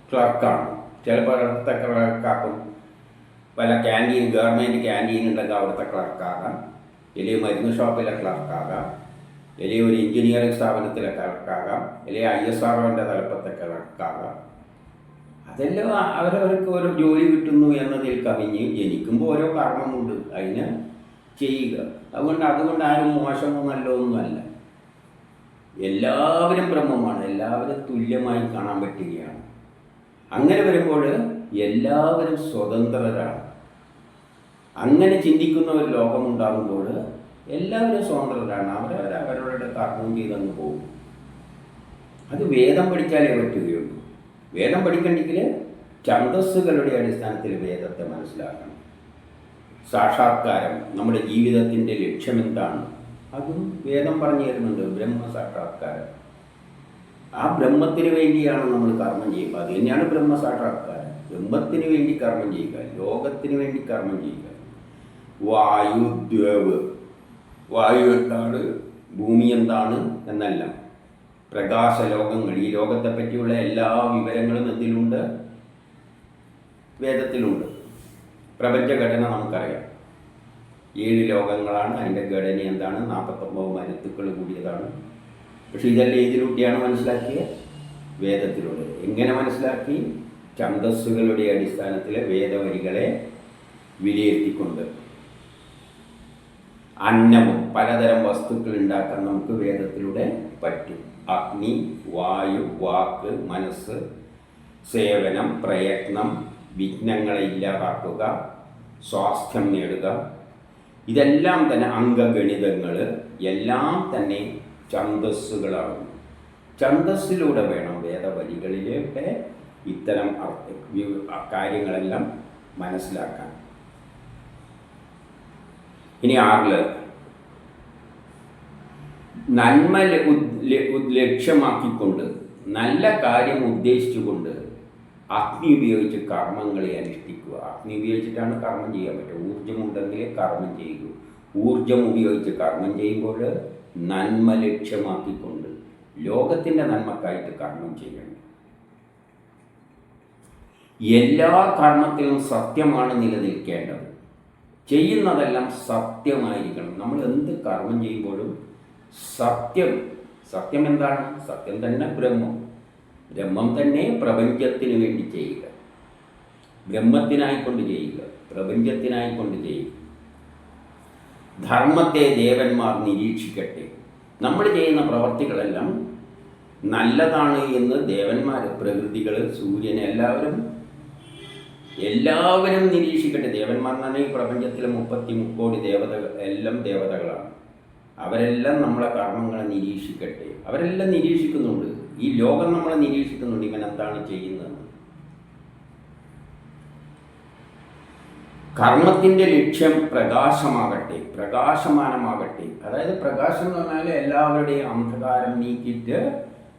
ക്ലർക്കാണ്. ചിലപ്പോൾ അവിടുത്തെ ക്ലർക്കാക്കും. പല ഗവൺമെൻറ് ക്യാൻറ്റീൻ ഉണ്ടെങ്കിൽ അവിടുത്തെ ക്ലർക്കാകാം, അല്ലെങ്കിൽ മരുന്ന് ഷോപ്പിലെ ക്ലർക്കാകാം, അല്ലെങ്കിൽ ഒരു എഞ്ചിനീയറിംഗ് സ്ഥാപനത്തിലെ ക്ലർക്കാകാം, അല്ലെങ്കിൽ ISROൻ്റെ തലപ്പത്തെ ക്ലർക്കാകാം. അതെല്ലാം അവരവർക്ക് ഓരോ ജോലി കിട്ടുന്നു എന്നതിൽ കവിഞ്ഞ് ജനിക്കുമ്പോൾ ഓരോ കർമ്മമുണ്ട്, അതിന് ചെയ്യുക. അതുകൊണ്ട് ആരും മോശമോ നല്ലതൊന്നുമല്ല. എല്ലാവരും ബ്രഹ്മമാണ്, എല്ലാവരും തുല്യമായി കാണാൻ പറ്റുകയാണ്. അങ്ങനെ വരുമ്പോൾ എല്ലാവരും സ്വതന്ത്രരാണ്. അങ്ങനെ ചിന്തിക്കുന്ന ഒരു ലോകമുണ്ടാകുമ്പോൾ എല്ലാവരും സ്വതന്ത്രരാണ്. അവരവരുടെ കർമ്മം ചെയ്തങ്ങ് പോകും. അത് വേദം പഠിച്ചാലേ പറ്റുകയുള്ളൂ. വേദം പഠിക്കണമെങ്കിൽ ഛന്ദസ്സുകളുടെ അടിസ്ഥാനത്തിൽ വേദത്തെ മനസ്സിലാക്കണം. സാക്ഷാത്കാരം, നമ്മുടെ ജീവിതത്തിൻ്റെ ലക്ഷ്യമെന്താണ്, അതും വേദം പറഞ്ഞു തരുന്നുണ്ട്. ബ്രഹ്മസാക്ഷാത്കാരം. ആ ബ്രഹ്മത്തിന് വേണ്ടിയാണ് നമ്മൾ കർമ്മം ചെയ്യുക. അത് തന്നെയാണ് ബ്രഹ്മസാക്ഷാത്കാരം. ബ്രഹ്മത്തിന് വേണ്ടി കർമ്മം ചെയ്യുക, ലോകത്തിന് വേണ്ടി കർമ്മം ചെയ്യുക. വായു എന്താണ്, ഭൂമി എന്താണ് എന്നല്ല, പ്രകാശലോകങ്ങൾ, ഈ ലോകത്തെ പറ്റിയുള്ള എല്ലാ വിവരങ്ങളും എന്തിലുണ്ട്? വേദത്തിലുണ്ട്. പ്രപഞ്ചഘടന നമുക്കറിയാം. 7 ലോകങ്ങളാണ്, അതിൻ്റെ ഘടന എന്താണ്, 49 മരുത്തുക്കൾ കൂടിയതാണ്. പക്ഷെ ഇതെല്ലാം ഇതിലൂടെയാണ് മനസ്സിലാക്കിയത്, വേദത്തിലൂടെ. എങ്ങനെ മനസ്സിലാക്കി? ഛന്ദസ്സുകളുടെ അടിസ്ഥാനത്തിലെ വേദവരികളെ വിലയിരുത്തിക്കൊണ്ട്. അന്നവും പലതരം വസ്തുക്കൾ ഉണ്ടാക്കാൻ നമുക്ക് വേദത്തിലൂടെ പറ്റും. അഗ്നി, വായു, വാക്ക്, മനസ്സ്, സേവനം, പ്രയത്നം, വിഘ്നങ്ങളെ ഇല്ലാതാക്കുക, സ്വാസ്ഥ്യം നേടുക, ഇതെല്ലാം തന്നെ അംഗഗണിതങ്ങൾ എല്ലാം തന്നെ ഛന്ദസ്സുകളാണ്. ഛന്ദസ്സിലൂടെ വേണം വേദവരികളിലൂടെ ഇത്തരം കാര്യങ്ങളെല്ലാം മനസ്സിലാക്കാൻ. ഇനി 6 നന്മ ലക്ഷ്യമാക്കിക്കൊണ്ട്, നല്ല കാര്യം ഉദ്ദേശിച്ചുകൊണ്ട് അഗ്നി ഉപയോഗിച്ച് കർമ്മങ്ങളെ അനുഷ്ഠിക്കുക. അഗ്നി ഉപയോഗിച്ചിട്ടാണ് കർമ്മം ചെയ്യാൻ പറ്റുക. ഊർജ്ജമുണ്ടെങ്കിൽ കർമ്മം ചെയ്യുക. ഊർജ്ജം ഉപയോഗിച്ച് കർമ്മം ചെയ്യുമ്പോൾ നന്മ ലക്ഷ്യമാക്കിക്കൊണ്ട് ലോകത്തിൻ്റെ നന്മക്കായിട്ട് കർമ്മം ചെയ്യണം. എല്ലാ കർമ്മത്തിലും സത്യമാണ് നിലനിൽക്കേണ്ടത്. ചെയ്യുന്നതെല്ലാം സത്യമായിരിക്കണം. നമ്മൾ എന്ത് കർമ്മം ചെയ്യുമ്പോഴും സത്യം എന്താണ്? സത്യം തന്നെ ബ്രഹ്മം തന്നെ പ്രപഞ്ചത്തിന് വേണ്ടി ചെയ്യുക, ബ്രഹ്മത്തിനായിക്കൊണ്ട് ചെയ്യുക, പ്രപഞ്ചത്തിനായിക്കൊണ്ട് ചെയ്യുക. ധർമ്മത്തെ ദേവന്മാർ നിരീക്ഷിക്കട്ടെ. നമ്മൾ ചെയ്യുന്ന പ്രവർത്തികളെല്ലാം നല്ലതാണ് എന്ന് ദേവന്മാർ, പ്രകൃതികൾ, സൂര്യൻ, എല്ലാവരും നിരീക്ഷിക്കട്ടെ. ദേവന്മാർ എന്ന് പറഞ്ഞാൽ ഈ പ്രപഞ്ചത്തിലെ 33 കോടി ദേവതകൾ എല്ലാം ദേവതകളാണ്. അവരെല്ലാം നമ്മളെ കർമ്മങ്ങളെ നിരീക്ഷിക്കട്ടെ. അവരെല്ലാം നിരീക്ഷിക്കുന്നുണ്ട്. ഈ ലോകം നമ്മളെ നിരീക്ഷിക്കുന്നുണ്ട്, ഇവൻ എന്താണ് ചെയ്യുന്നത്. കർമ്മത്തിൻ്റെ ലക്ഷ്യം പ്രകാശമാനമാകട്ടെ. അതായത് പ്രകാശം എന്ന് പറഞ്ഞാൽ എല്ലാവരുടെയും അന്ധകാരം നീക്കിയിട്ട്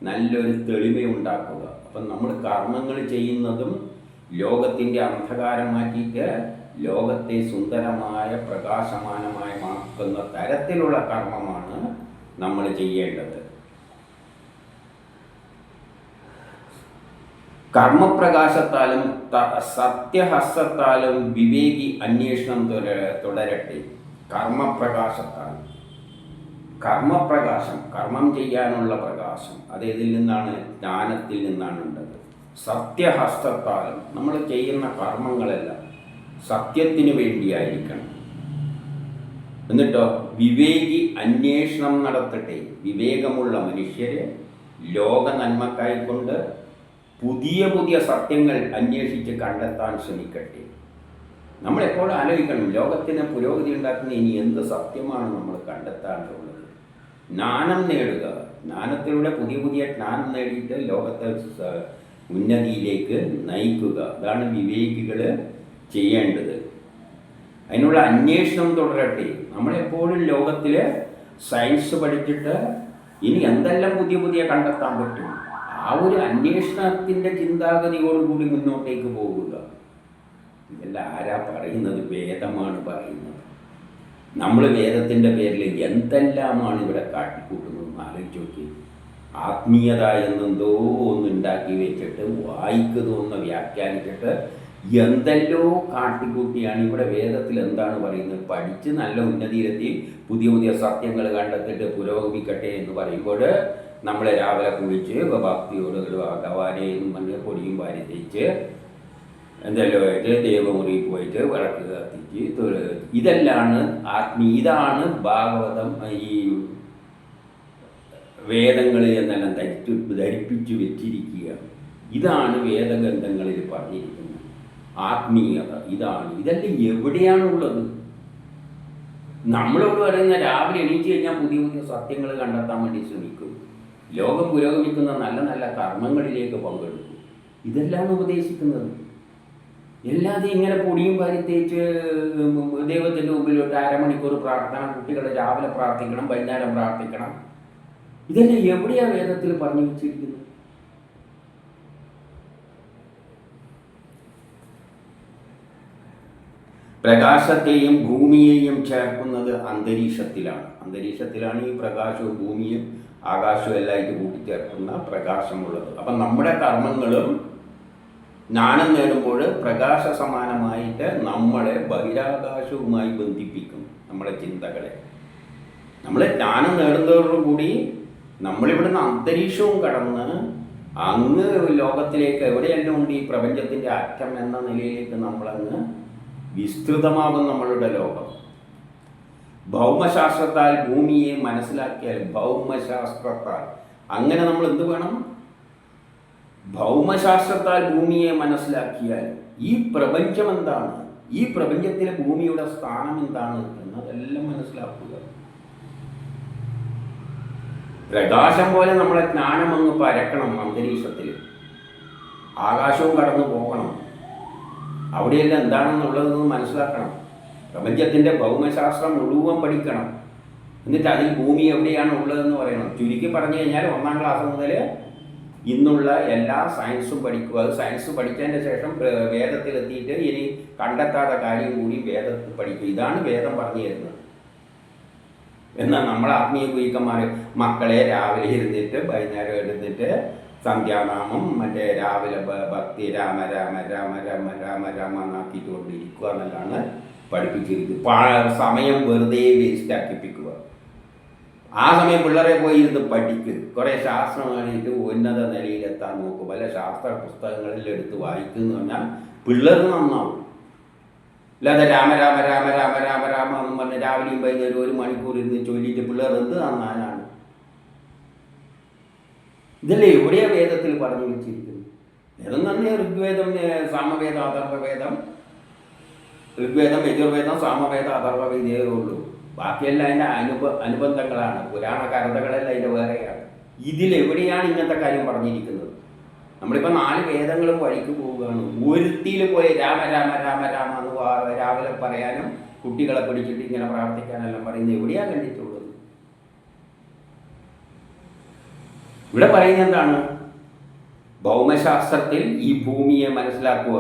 നല്ലൊരു തെളിമയുണ്ടാക്കുക. അപ്പം നമ്മൾ കർമ്മങ്ങൾ ചെയ്യുന്നതും ലോകത്തിൻ്റെ അന്ധകാരം മാറ്റിയിട്ട് ലോകത്തെ സുന്ദരമായ പ്രകാശമാനമായി മാക്കുന്ന തരത്തിലുള്ള കർമ്മമാണ് നമ്മൾ ചെയ്യേണ്ടത്. കർമ്മപ്രകാശത്താലും സത്യഹസ്തത്താലും വിവേകി അന്വേഷണം തുടരട്ടെ. കർമ്മപ്രകാശം, കർമ്മം ചെയ്യാനുള്ള പ്രകാശം, അതേതിൽ നിന്നാണ്? ജ്ഞാനത്തിൽ നിന്നാണ് ഉള്ളത്. സത്യഹസ്തത്താലും നമ്മൾ ചെയ്യുന്ന കർമ്മങ്ങളെല്ലാം സത്യത്തിന് വേണ്ടിയായിരിക്കണം. എന്നിട്ടോ വിവേകി അന്വേഷണം നടത്തട്ടെ. വിവേകമുള്ള മനുഷ്യരെ ലോക നന്മക്കായിക്കൊണ്ട് പുതിയ സത്യങ്ങൾ അന്വേഷിച്ച് കണ്ടെത്താൻ ശ്രമിക്കട്ടെ. നമ്മളെപ്പോഴും ആലോചിക്കണം, ലോകത്തിന് പുരോഗതി ഉണ്ടാക്കുന്ന ഇനി എന്ത് സത്യമാണ് നമ്മൾ കണ്ടെത്താനുള്ളത്. ജ്ഞാനം നേടുക, ജ്ഞാനത്തിലൂടെ പുതിയ ജ്ഞാനം നേടിയിട്ട് ലോകത്തെ ഉന്നതിയിലേക്ക് നയിക്കുക. അതാണ് വിവേകികൾ ചെയ്യേണ്ടത്. അതിനുള്ള അന്വേഷണം തുടരട്ടെ. നമ്മളെപ്പോഴും ലോകത്തിൽ സയൻസ് പഠിച്ചിട്ട് ഇനി എന്തെല്ലാം പുതിയ കണ്ടെത്താൻ പറ്റും, ആ ഒരു അന്വേഷണത്തിൻ്റെ ചിന്താഗതിയോടുകൂടി മുന്നോട്ടേക്ക് പോകുക. ഇതെല്ലാം ആരാ പറയുന്നത്? വേദമാണ് പറയുന്നത്. നമ്മൾ വേദത്തിൻ്റെ പേരിൽ എന്തെല്ലാമാണ് ഇവിടെ കാട്ടിക്കൂട്ടുന്നത് ആലോചിച്ച് നോക്കി. ആത്മീയത എന്നെന്തോ ഒന്നുണ്ടാക്കി വെച്ചിട്ട് വായിക്ക് തോന്നുന്ന വ്യാഖ്യാനിച്ചിട്ട് എന്തെല്ലോ കാട്ടിക്കൂട്ടിയാണ് ഇവിടെ വേദത്തിൽ എന്താണ് പറയുന്നത്. പഠിച്ച് നല്ല ഉന്നതിയിലെത്തി പുതിയ സത്യങ്ങൾ കണ്ടെത്തിയിട്ട് പുരോഗമിക്കട്ടെ എന്ന് പറയുമ്പോൾ നമ്മളെ രാവിലെ കുളിച്ച് ഭക്തിയോട് ഭഗവാനെ എന്നും പറഞ്ഞ് പൊടിയും വാരി തേച്ച് എന്തെല്ലോ ആയിട്ട് ദേവമുറിയിൽ പോയിട്ട് വിളക്ക് കത്തിച്ച് ഇതാണ് ഭാഗവതം, ഈ വേദങ്ങൾ എന്നെല്ലാം ധരിപ്പിച്ചു വെച്ചിരിക്കുക. ഇതാണ് വേദഗ്രന്ഥങ്ങളിൽ പറഞ്ഞിരിക്കുന്നത്. ആത്മീയത ഇതെല്ലാം എവിടെയാണുള്ളത്? നമ്മളോട് പറയുന്ന രാവിലെ എണീറ്റ് കഴിഞ്ഞാൽ പുതിയ സത്യങ്ങൾ കണ്ടെത്താൻ വേണ്ടി ശ്രമിക്കും. ലോകം പുരോഗമിക്കുന്ന നല്ല കർമ്മങ്ങളിലേക്ക് പങ്കെടുക്കും. ഇതെല്ലാം ഉപദേശിക്കുന്നത്. എല്ലാതെ ഇങ്ങനെ പൊടിയും വാരി തേച്ച് ദൈവത്തിൻ്റെ മുമ്പിലോട്ട് അരമണിക്കൂർ പ്രാർത്ഥന, കുട്ടികൾ രാവിലെ പ്രാർത്ഥിക്കണം, വൈകുന്നേരം പ്രാർത്ഥിക്കണം. ഇതെല്ലാം എവിടെയാണ് വേദത്തിൽ പറഞ്ഞു വെച്ചിരിക്കുന്നത്? പ്രകാശത്തെയും ഭൂമിയെയും ചേർക്കുന്നത് അന്തരീക്ഷത്തിലാണ് ഈ പ്രകാശവും ഭൂമിയും ആകാശവും എല്ലായിട്ട് കൂട്ടിച്ചേർക്കുന്ന പ്രകാശമുള്ളത്. അപ്പം നമ്മുടെ കർമ്മങ്ങളും ജ്ഞാനം നേടുമ്പോൾ പ്രകാശ സമാനമായിട്ട് നമ്മളെ ബഹിരാകാശവുമായി ബന്ധിപ്പിക്കും നമ്മളെ ചിന്തകളെ. നമ്മൾ ജ്ഞാനം നേടുന്നതോടുകൂടി നമ്മളിവിടുന്ന് അന്തരീക്ഷവും കടന്ന് അങ്ങ് ലോകത്തിലേക്ക് എവിടെയെല്ലാം ഉണ്ട് ഈ പ്രപഞ്ചത്തിൻ്റെ അറ്റം എന്ന നിലയിലേക്ക് നമ്മളങ്ങ് വിസ്തൃതമാകും നമ്മളുടെ ലോകം. ഭൗമശാസ്ത്രത്താൽ ഭൂമിയെ മനസ്സിലാക്കിയാൽ, ഭൗമശാസ്ത്രത്താൽ അങ്ങനെ നമ്മൾ എന്ത് വേണം? ഭൗമശാസ്ത്രത്താൽ ഭൂമിയെ മനസ്സിലാക്കിയാൽ ഈ പ്രപഞ്ചം എന്താണ്, ഈ പ്രപഞ്ചത്തിലെ ഭൂമിയുടെ സ്ഥാനം എന്താണ് എന്നതെല്ലാം മനസ്സിലാക്കുക. പ്രകാശം പോലെ നമ്മളെ ജ്ഞാനം അങ്ങ് പരക്കണം അന്തരീക്ഷത്തിൽ, ആകാശവും കടന്നു പോകണം. അവിടെയെല്ലാം എന്താണെന്നുള്ളതെന്ന് മനസ്സിലാക്കണം. പ്രപഞ്ചത്തിൻ്റെ ഭൗമശാസ്ത്രം മുഴുവൻ പഠിക്കണം. എന്നിട്ട് അതിൽ ഭൂമി എവിടെയാണ് ഉള്ളതെന്ന് പറയണം. ചുരുക്കി പറഞ്ഞു കഴിഞ്ഞാൽ 1ാം ക്ലാസ് മുതൽ ഇന്നുള്ള എല്ലാ സയൻസും പഠിക്കുക. അത് സയൻസ് പഠിച്ചതിൻ്റെ ശേഷം വേദത്തിലെത്തിയിട്ട് ഇനി കണ്ടെത്താത്ത കാര്യം കൂടി വേദത്തിൽ പഠിക്കുക. ഇതാണ് വേദം പറഞ്ഞു തരുന്നത്. എന്നാൽ നമ്മൾ ആത്മീയ ഗുരുക്കന്മാർ മക്കളെ രാവിലെ ഇരുന്നിട്ട് വൈകുന്നേരം എടുത്തിട്ട് സന്ധ്യാനാമം മറ്റേ രാവിലെ ഭക്തി രാമ രാമ രാമ രാമ രാമ രാമ എന്നാക്കിയിട്ട് കൊണ്ടിരിക്കുക എന്നല്ലാണ് പഠിപ്പിച്ചിരിക്കുന്നത്. സമയം വെറുതെ വേസ്റ്റ് ആക്കിപ്പിക്കുക. ആ സമയം പിള്ളേരെ പോയി ഇരുന്ന് പഠിക്കുക. കുറേ ശാസ്ത്രം വേണ്ടിയിട്ട് ഉന്നത നിലയിലെത്താൻ നോക്കും. പല ശാസ്ത്ര പുസ്തകങ്ങളിൽ എടുത്ത് വായിക്കുന്നു പറഞ്ഞാൽ പിള്ളേർ നന്നാവും. അല്ലാതെ രാമ രാമ രാമ രാമ രാമ രാമ എന്ന് പറഞ്ഞ് രാവിലെയും വൈകുന്നേരം 1 മണിക്കൂർ ഇരുന്ന് ചൊല്ലിയിട്ട് പിള്ളേർ എന്ത് നന്നാനാണ്? ഇതല്ലേ എവിടെയാ വേദത്തിൽ പറഞ്ഞു വെച്ചിരിക്കുന്നത്? വേദം തന്നെ ഋഗ്വേദം, സാമവേദം, അഥർവവേദം. ഋഗ്വേദം, യജുർവേദം, സാമവേദം, അഥർവവേദേ ഉള്ളൂ. ബാക്കിയെല്ലാം അതിൻ്റെ അനുബന്ധങ്ങളാണ്. പുരാണ കഥകളെല്ലാം അതിൻ്റെ വേറെയാണ്. ഇതിലെവിടെയാണ് ഇങ്ങനത്തെ കാര്യം പറഞ്ഞിരിക്കുന്നത്? നമ്മളിപ്പോൾ 4 വേദങ്ങളും വഴിക്ക് പോവുകയാണ്. ഒരുത്തിയിൽ പോയി രാമ രാമ രാമ രാമ എന്ന് രാവിലെ പറയാനും കുട്ടികളെ പിടിച്ചിട്ട് ഇങ്ങനെ പ്രാർത്ഥിക്കാനെല്ലാം പറയുന്നത് എവിടെയാണ് കണ്ടിട്ടുള്ളത്? ഇവിടെ പറയുന്നത് എന്താണ്? ഭൗമശാസ്ത്രത്തിൽ ഈ ഭൂമിയെ മനസ്സിലാക്കുക.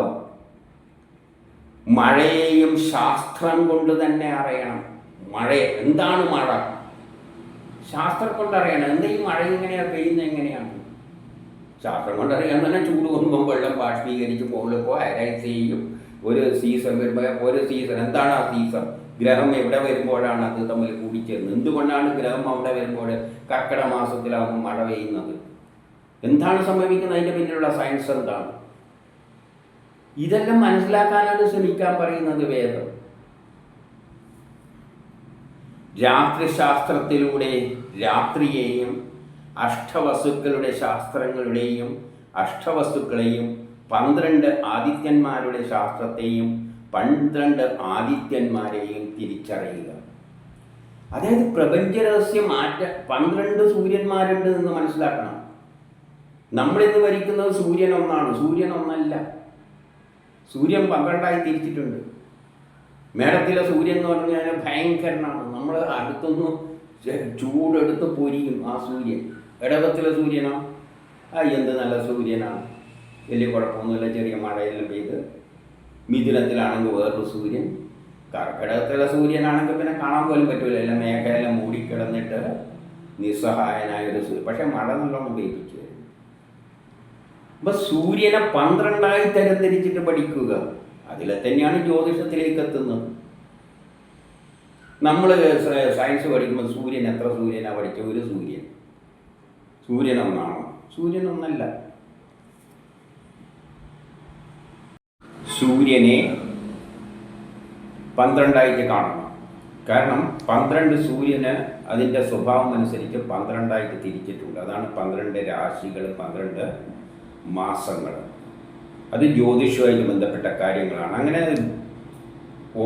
മഴയെയും ശാസ്ത്രം കൊണ്ട് തന്നെ അറിയണം. മഴ എന്താണ്? മഴ ശാസ്ത്രം കൊണ്ട് അറിയണം. എന്താ ഈ മഴ ഇങ്ങനെയാണ് പെയ്യുന്നത്? എങ്ങനെയാണ്? ശാസ്ത്രം കൊണ്ട് അറിയാൻ തന്നെ ചൂട് കൊണ്ടുമ്പോൾ വെള്ളം ബാഷ്പീകരിച്ച് മുകളിലിപ്പോൾ അരൈസ് ചെയ്യും. ഒരു സീസൺ വരുമ്പോൾ ഒരു സീസൺ എന്താണ് ആ സീസൺ? ഗ്രഹം എവിടെ വരുമ്പോഴാണ് അത് തമ്മിൽ കൂടിച്ചേരുന്നത്? എന്തുകൊണ്ടാണ് ഗ്രഹം അവിടെ വരുമ്പോൾ കർക്കിടക മാസത്തിലാകുമ്പോൾ മഴ പെയ്യുന്നത്? എന്താണ് സംഭവിക്കുന്നത്? അതിൻ്റെ പിന്നിലുള്ള സയൻസ് എന്താണ്? ഇതെല്ലാം മനസ്സിലാക്കാനാണ് ശ്രമിക്കാൻ പറയുന്നത് വേദം. രാത്രിശാസ്ത്രത്തിലൂടെ രാത്രിയെയും അഷ്ടവസ്തുക്കളുടെ ശാസ്ത്രങ്ങളുടെയും അഷ്ടവസ്തുക്കളെയും 12 ആദിത്യന്മാരുടെ ശാസ്ത്രത്തെയും 12 ആദിത്യന്മാരെയും തിരിച്ചറിയുക. അതായത് പ്രപഞ്ച രഹസ്യം 12 സൂര്യന്മാരുണ്ട് എന്ന് മനസ്സിലാക്കണം. നമ്മളിന്ന് ഭരിക്കുന്നത് സൂര്യൻ ഒന്നാണ്. സൂര്യൻ ഒന്നല്ല. സൂര്യൻ 12ആയി തിരിച്ചിട്ടുണ്ട്. മേടത്തിലെ സൂര്യൻ എന്ന് പറഞ്ഞാൽ ഭയങ്കരനാണ്. നമ്മൾ അടുത്തൊന്ന് ചൂടെടുത്ത് പൊരിയും ആ സൂര്യൻ. ഇടവത്തിലെ സൂര്യനോ എന്ത് നല്ല സൂര്യനാണ്, വലിയ കുഴപ്പമൊന്നുമില്ല, ചെറിയ മഴയെല്ലാം പെയ്ത്. മിഥുനത്തിലാണെങ്കിൽ വേറൊരു സൂര്യൻ. കർക്കിടകത്തിലെ സൂര്യനാണെങ്കിൽ പിന്നെ കാണാൻ പോലും പറ്റില്ല. എല്ലാം മേഘയെല്ലാം മൂടിക്കിടന്നിട്ട് നിസ്സഹായനായൊരു സൂര്യൻ. പക്ഷെ മഴ നല്ലോണം പെയ്യിച്ചു. അപ്പം സൂര്യനെ 12ആയി തരംതിരിച്ചിട്ട് പഠിക്കുക. അതിലെ തന്നെയാണ് ജ്യോതിഷത്തിലേക്ക് എത്തുന്നത്. നമ്മൾ സയൻസ് പഠിക്കുമ്പോൾ സൂര്യൻ എത്ര സൂര്യനാണ് പഠിച്ചത്? ഒരു സൂര്യൻ. സൂര്യൻ ഒന്നാണോ? സൂര്യൻ ഒന്നല്ല. സൂര്യനെ 12ആയിട്ട് കാണണം. കാരണം 12 സൂര്യന് അതിൻ്റെ സ്വഭാവം അനുസരിച്ച് 12ആയിട്ട് തിരിച്ചിട്ടുണ്ട്. അതാണ് 12 രാശികൾ, 12 മാസങ്ങൾ. അത് ജ്യോതിഷവുമായിട്ട് ബന്ധപ്പെട്ട കാര്യങ്ങളാണ്. അങ്ങനെ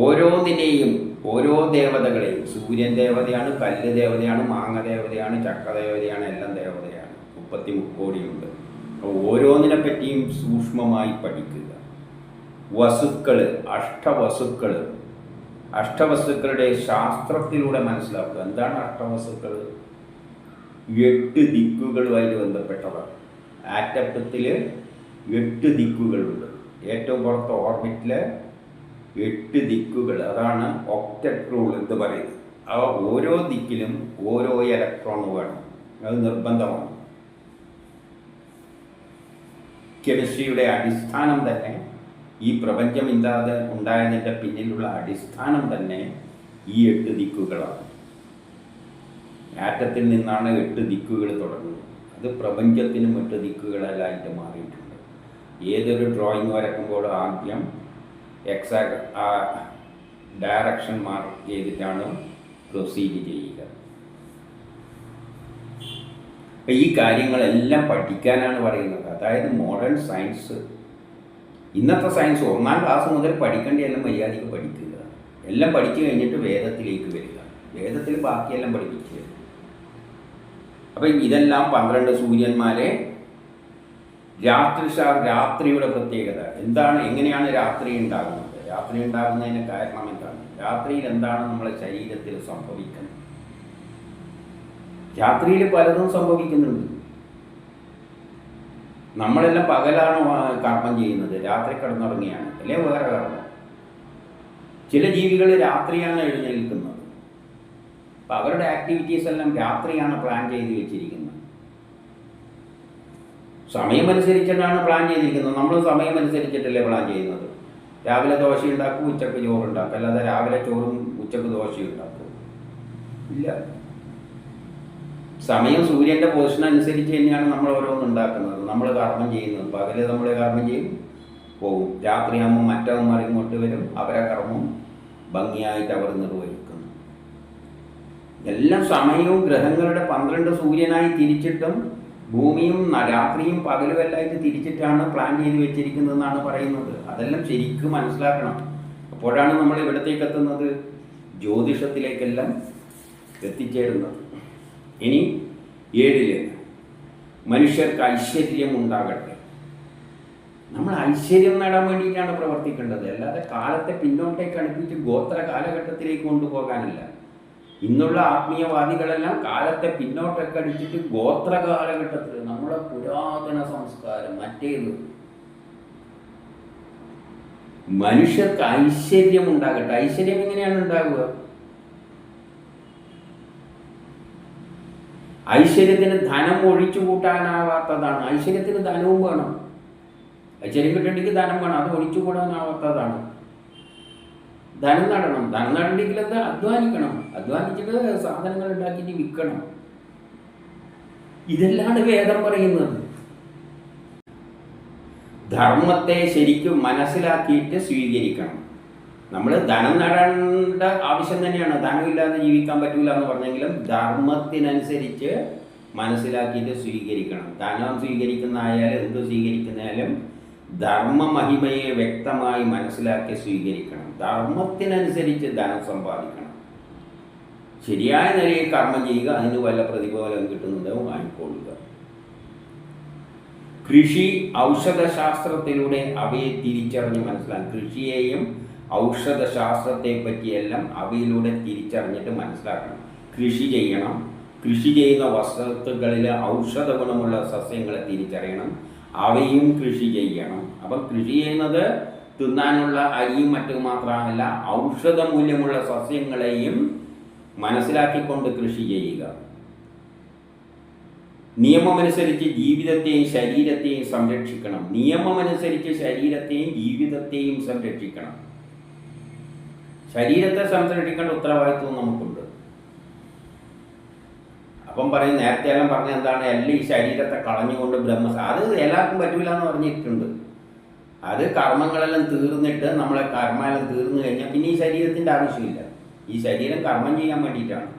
ഓരോന്നിനെയും ഓരോ ദേവതകളെയും, സൂര്യൻ ദേവതയാണ്, കല്ല് ദേവതയാണ്, മാങ്ങ ദേവതയാണ്, ചക്ക ദേവതയാണ്, എല്ലാം ദേവതയാണ്. 33 കോടിയുണ്ട്. ഓരോന്നിനെ പറ്റിയും സൂക്ഷ്മമായി പഠിക്കുക. വസ്തുക്കൾ, അഷ്ടവസ്തുക്കളുടെ ശാസ്ത്രത്തിലൂടെ മനസ്സിലാക്കുക. എന്താണ് അഷ്ടവസ്തുക്കൾ? 8 ദിക്കുകളുമായിട്ട് ബന്ധപ്പെട്ടതാണ്. ആറ്റത്തിൽ 8 ദിക്കുകളുണ്ട്. ഏറ്റവും പുറത്ത് ഓർബിറ്റിൽ 8 ദിക്കുകൾ. അതാണ് ഒക്ടറ്റ് റൂൾ എന്ന് പറയുന്നത്. ആ ഓരോ ദിക്കിലും ഓരോ ഇലക്ട്രോൺ വേണം. അത് നിർബന്ധമാണ്. കെമിസ്ട്രിയുടെ അടിസ്ഥാനം തന്നെ, ഈ പ്രപഞ്ചം ഇല്ലാതെ ഉണ്ടായതിൻ്റെ പിന്നിലുള്ള അടിസ്ഥാനം തന്നെ ഈ 8 ദിക്കുകളാണ്. ആറ്റത്തിൽ നിന്നാണ് 8 ദിക്കുകൾ തുടങ്ങുന്നത്. അത് പ്രപഞ്ചത്തിനും 8 ദിക്കുകളായിട്ട് മാറിയിട്ടുണ്ട്. ഏതൊരു ഡ്രോയിങ് വരക്കുമ്പോൾ ആദ്യം ആ ഡയറക്ഷൻ മാർക്ക് ചെയ്തിട്ടാണ് പ്രൊസീഡ് ചെയ്യുക. അപ്പം ഈ കാര്യങ്ങളെല്ലാം പഠിക്കാനാണ് പറയുന്നത്. അതായത് മോഡേൺ സയൻസ്, ഇന്നത്തെ സയൻസ് 1ാം ക്ലാസ് മുതൽ പഠിക്കേണ്ട എല്ലാം മര്യാദയ്ക്ക് പഠിക്കുക. എല്ലാം പഠിച്ചു കഴിഞ്ഞിട്ട് വേദത്തിലേക്ക് വരിക. വേദത്തിൽ ബാക്കിയെല്ലാം പഠിപ്പിക്കുക. അപ്പം ഇതെല്ലാം 12 സൂര്യന്മാരെ, രാത്രിയുടെ പ്രത്യേകത എന്താണ്, എങ്ങനെയാണ് രാത്രി ഉണ്ടാകുന്നത്, രാത്രി ഉണ്ടാകുന്നതിന് കാരണം എന്താണ്, രാത്രിയിൽ എന്താണ് നമ്മളെ ശരീരത്തിൽ സംഭവിക്കുന്നത്. രാത്രിയിൽ പലതും സംഭവിക്കുന്നുണ്ട്. നമ്മളെല്ലാം പകലാണ് കർമ്മം ചെയ്യുന്നത്, രാത്രി കിടന്നുറങ്ങിയാണ്, അല്ലെ വേറെ കർമ്മം. ചില ജീവികൾ രാത്രിയാണ് എഴുന്നേൽക്കുന്നത്. അപ്പം അവരുടെ ആക്ടിവിറ്റീസ് എല്ലാം രാത്രിയാണ് പ്ലാൻ ചെയ്ത് വെച്ചിരിക്കുന്നത്. സമയമനുസരിച്ചിട്ടാണ് പ്ലാൻ ചെയ്തിരിക്കുന്നത്. നമ്മൾ സമയമനുസരിച്ചിട്ടല്ലേ പ്ലാൻ ചെയ്യുന്നത്. രാവിലെ ദോശ ഉണ്ടാക്കും, ഉച്ചക്ക് ചോറുണ്ടാക്കും. അല്ലാതെ രാവിലെ ചോറും ഉച്ചക്ക് ദോശയും ഉണ്ടാക്കും ഇല്ല. സമയം സൂര്യൻ്റെ പൊസിഷൻ അനുസരിച്ച് തന്നെയാണ് നമ്മൾ ഓരോന്നും ഉണ്ടാക്കുന്നത്, നമ്മൾ കർമ്മം ചെയ്യുന്നത്. പകല് നമ്മൾ കർമ്മം ചെയ്യും, പോകും. രാത്രിയാകുമ്പോൾ മറ്റവന്മാർ ഇങ്ങോട്ട് വരും, അവരെ കർമ്മം ഭംഗിയായിട്ട് അവർ നിർവഹിക്കുന്നു. എല്ലാം സമയവും ഗ്രഹങ്ങളുടെ 12 സൂര്യനായി തിരിച്ചിട്ടും ഭൂമിയും രാത്രിയും പകലും എല്ലായിട്ട് തിരിച്ചിട്ടാണ് പ്ലാൻ ചെയ്ത് വെച്ചിരിക്കുന്നതെന്നാണ് പറയുന്നത്. അതെല്ലാം ശരിക്കും മനസ്സിലാക്കണം. അപ്പോഴാണ് നമ്മൾ ഇവിടത്തേക്ക് എത്തുന്നത്, ജ്യോതിഷത്തിലേക്കെല്ലാം എത്തിച്ചേരുന്നത്. ഇനി 7 മനുഷ്യർക്ക് ഐശ്വര്യം ഉണ്ടാകട്ടെ. നമ്മൾ ഐശ്വര്യം നേടാൻ വേണ്ടിയിട്ടാണ് പ്രവർത്തിക്കേണ്ടത്, അല്ലാതെ കാലത്തെ പിന്നോട്ടേക്ക് അടുപ്പിച്ച് ഗോത്ര കാലഘട്ടത്തിലേക്ക് കൊണ്ടുപോകാനല്ല. ഇന്നുള്ള ആത്മീയവാദികളെല്ലാം കാലത്തെ പിന്നോട്ടൊക്കെ അടിച്ചിട്ട് ഗോത്ര കാലഘട്ടത്തിൽ, നമ്മളെ പുരാതന സംസ്കാരം മറ്റേത്. മനുഷ്യർക്ക് ഐശ്വര്യം ഉണ്ടാകട്ടെ. ഐശ്വര്യം എങ്ങനെയാണ് ഉണ്ടാവുക? ഐശ്വര്യത്തിന് ധനം ഒഴിച്ചു കൂട്ടാനാവാത്തതാണ്. ഐശ്വര്യത്തിന് ധനവും വേണം. ഐശ്വര്യം കിട്ടണമെങ്കിൽ ധനം വേണം, അത് ഒഴിച്ചു കൂടാനാവാത്തതാണ്. ധനം നടണം. ധനം നടണമെങ്കിൽ അത് അധ്വാനിക്കണം. അധ്വാനിച്ചിട്ട് സാധനങ്ങൾ ഉണ്ടാക്കിയിട്ട് വിൽക്കണം. ഇതെല്ലാം വേദം പറയുന്നത്. ധർമ്മത്തെ ശരിക്കും മനസ്സിലാക്കിയിട്ട് സ്വീകരിക്കണം. നമ്മൾ ധനം നേടേണ്ട ആവശ്യം തന്നെയാണ്. ധനമില്ലാതെ ജീവിക്കാൻ പറ്റില്ല എന്ന് പറഞ്ഞെങ്കിലും ധർമ്മത്തിനനുസരിച്ച് മനസ്സിലാക്കിയിട്ട് സ്വീകരിക്കണം. ധനം സ്വീകരിക്കുന്നതായാലും എന്ത് സ്വീകരിക്കുന്നതായാലും ധർമ്മമഹിമയെ വ്യക്തമായി മനസ്സിലാക്കി സ്വീകരിക്കണം. ധർമ്മത്തിനനുസരിച്ച് ധനം സമ്പാദിക്കണം. ശരിയായ നിലയിൽ കർമ്മം ചെയ്യുക, അതിന് വല്ല പ്രതിഫലം കിട്ടുന്നുണ്ടോ വാങ്ങിക്കൊള്ളുക. കൃഷി ഔഷധശാസ്ത്രത്തിലൂടെ അവയെ തിരിച്ചറിഞ്ഞ് മനസ്സിലാക്കും. കൃഷിയെയും ഔഷധശാസ്ത്രത്തെ പറ്റിയെല്ലാം അവയിലൂടെ തിരിച്ചറിഞ്ഞിട്ട് മനസ്സിലാക്കണം. കൃഷി ചെയ്യണം. കൃഷി ചെയ്യുന്ന വസ്തുക്കളിൽ ഔഷധ ഗുണമുള്ള സസ്യങ്ങളെ തിരിച്ചറിയണം. അവയും കൃഷി ചെയ്യണം. അപ്പം കൃഷി ചെയ്യുന്നത് തിന്നാനുള്ള അരിയും മറ്റും മാത്രമല്ല, ഔഷധ മൂല്യമുള്ള സസ്യങ്ങളെയും മനസ്സിലാക്കിക്കൊണ്ട് കൃഷി ചെയ്യുക. നിയമമനുസരിച്ച് ജീവിതത്തെയും ശരീരത്തെയും സംരക്ഷിക്കണം. നിയമമനുസരിച്ച് ശരീരത്തെയും ജീവിതത്തെയും സംരക്ഷിക്കണം. ശരീരത്തെ സംരക്ഷിക്കേണ്ട ഉത്തരവാദിത്വം നമുക്കുണ്ട്. അപ്പം പറയും, നേരത്തെ എല്ലാം പറഞ്ഞ എന്താണ്, എല്ലാം ഈ ശരീരത്തെ കളഞ്ഞുകൊണ്ട് അത് എല്ലാവർക്കും പറ്റൂല എന്ന് പറഞ്ഞിട്ടുണ്ട്. അത് കർമ്മങ്ങളെല്ലാം തീർന്നിട്ട്, നമ്മളെ കർമ്മമെല്ലാം തീർന്നു കഴിഞ്ഞാൽ പിന്നെ ഈ ശരീരത്തിൻ്റെ ആവശ്യമില്ല. ഈ ശരീരം കർമ്മം ചെയ്യാൻ വേണ്ടിയിട്ടാണ്.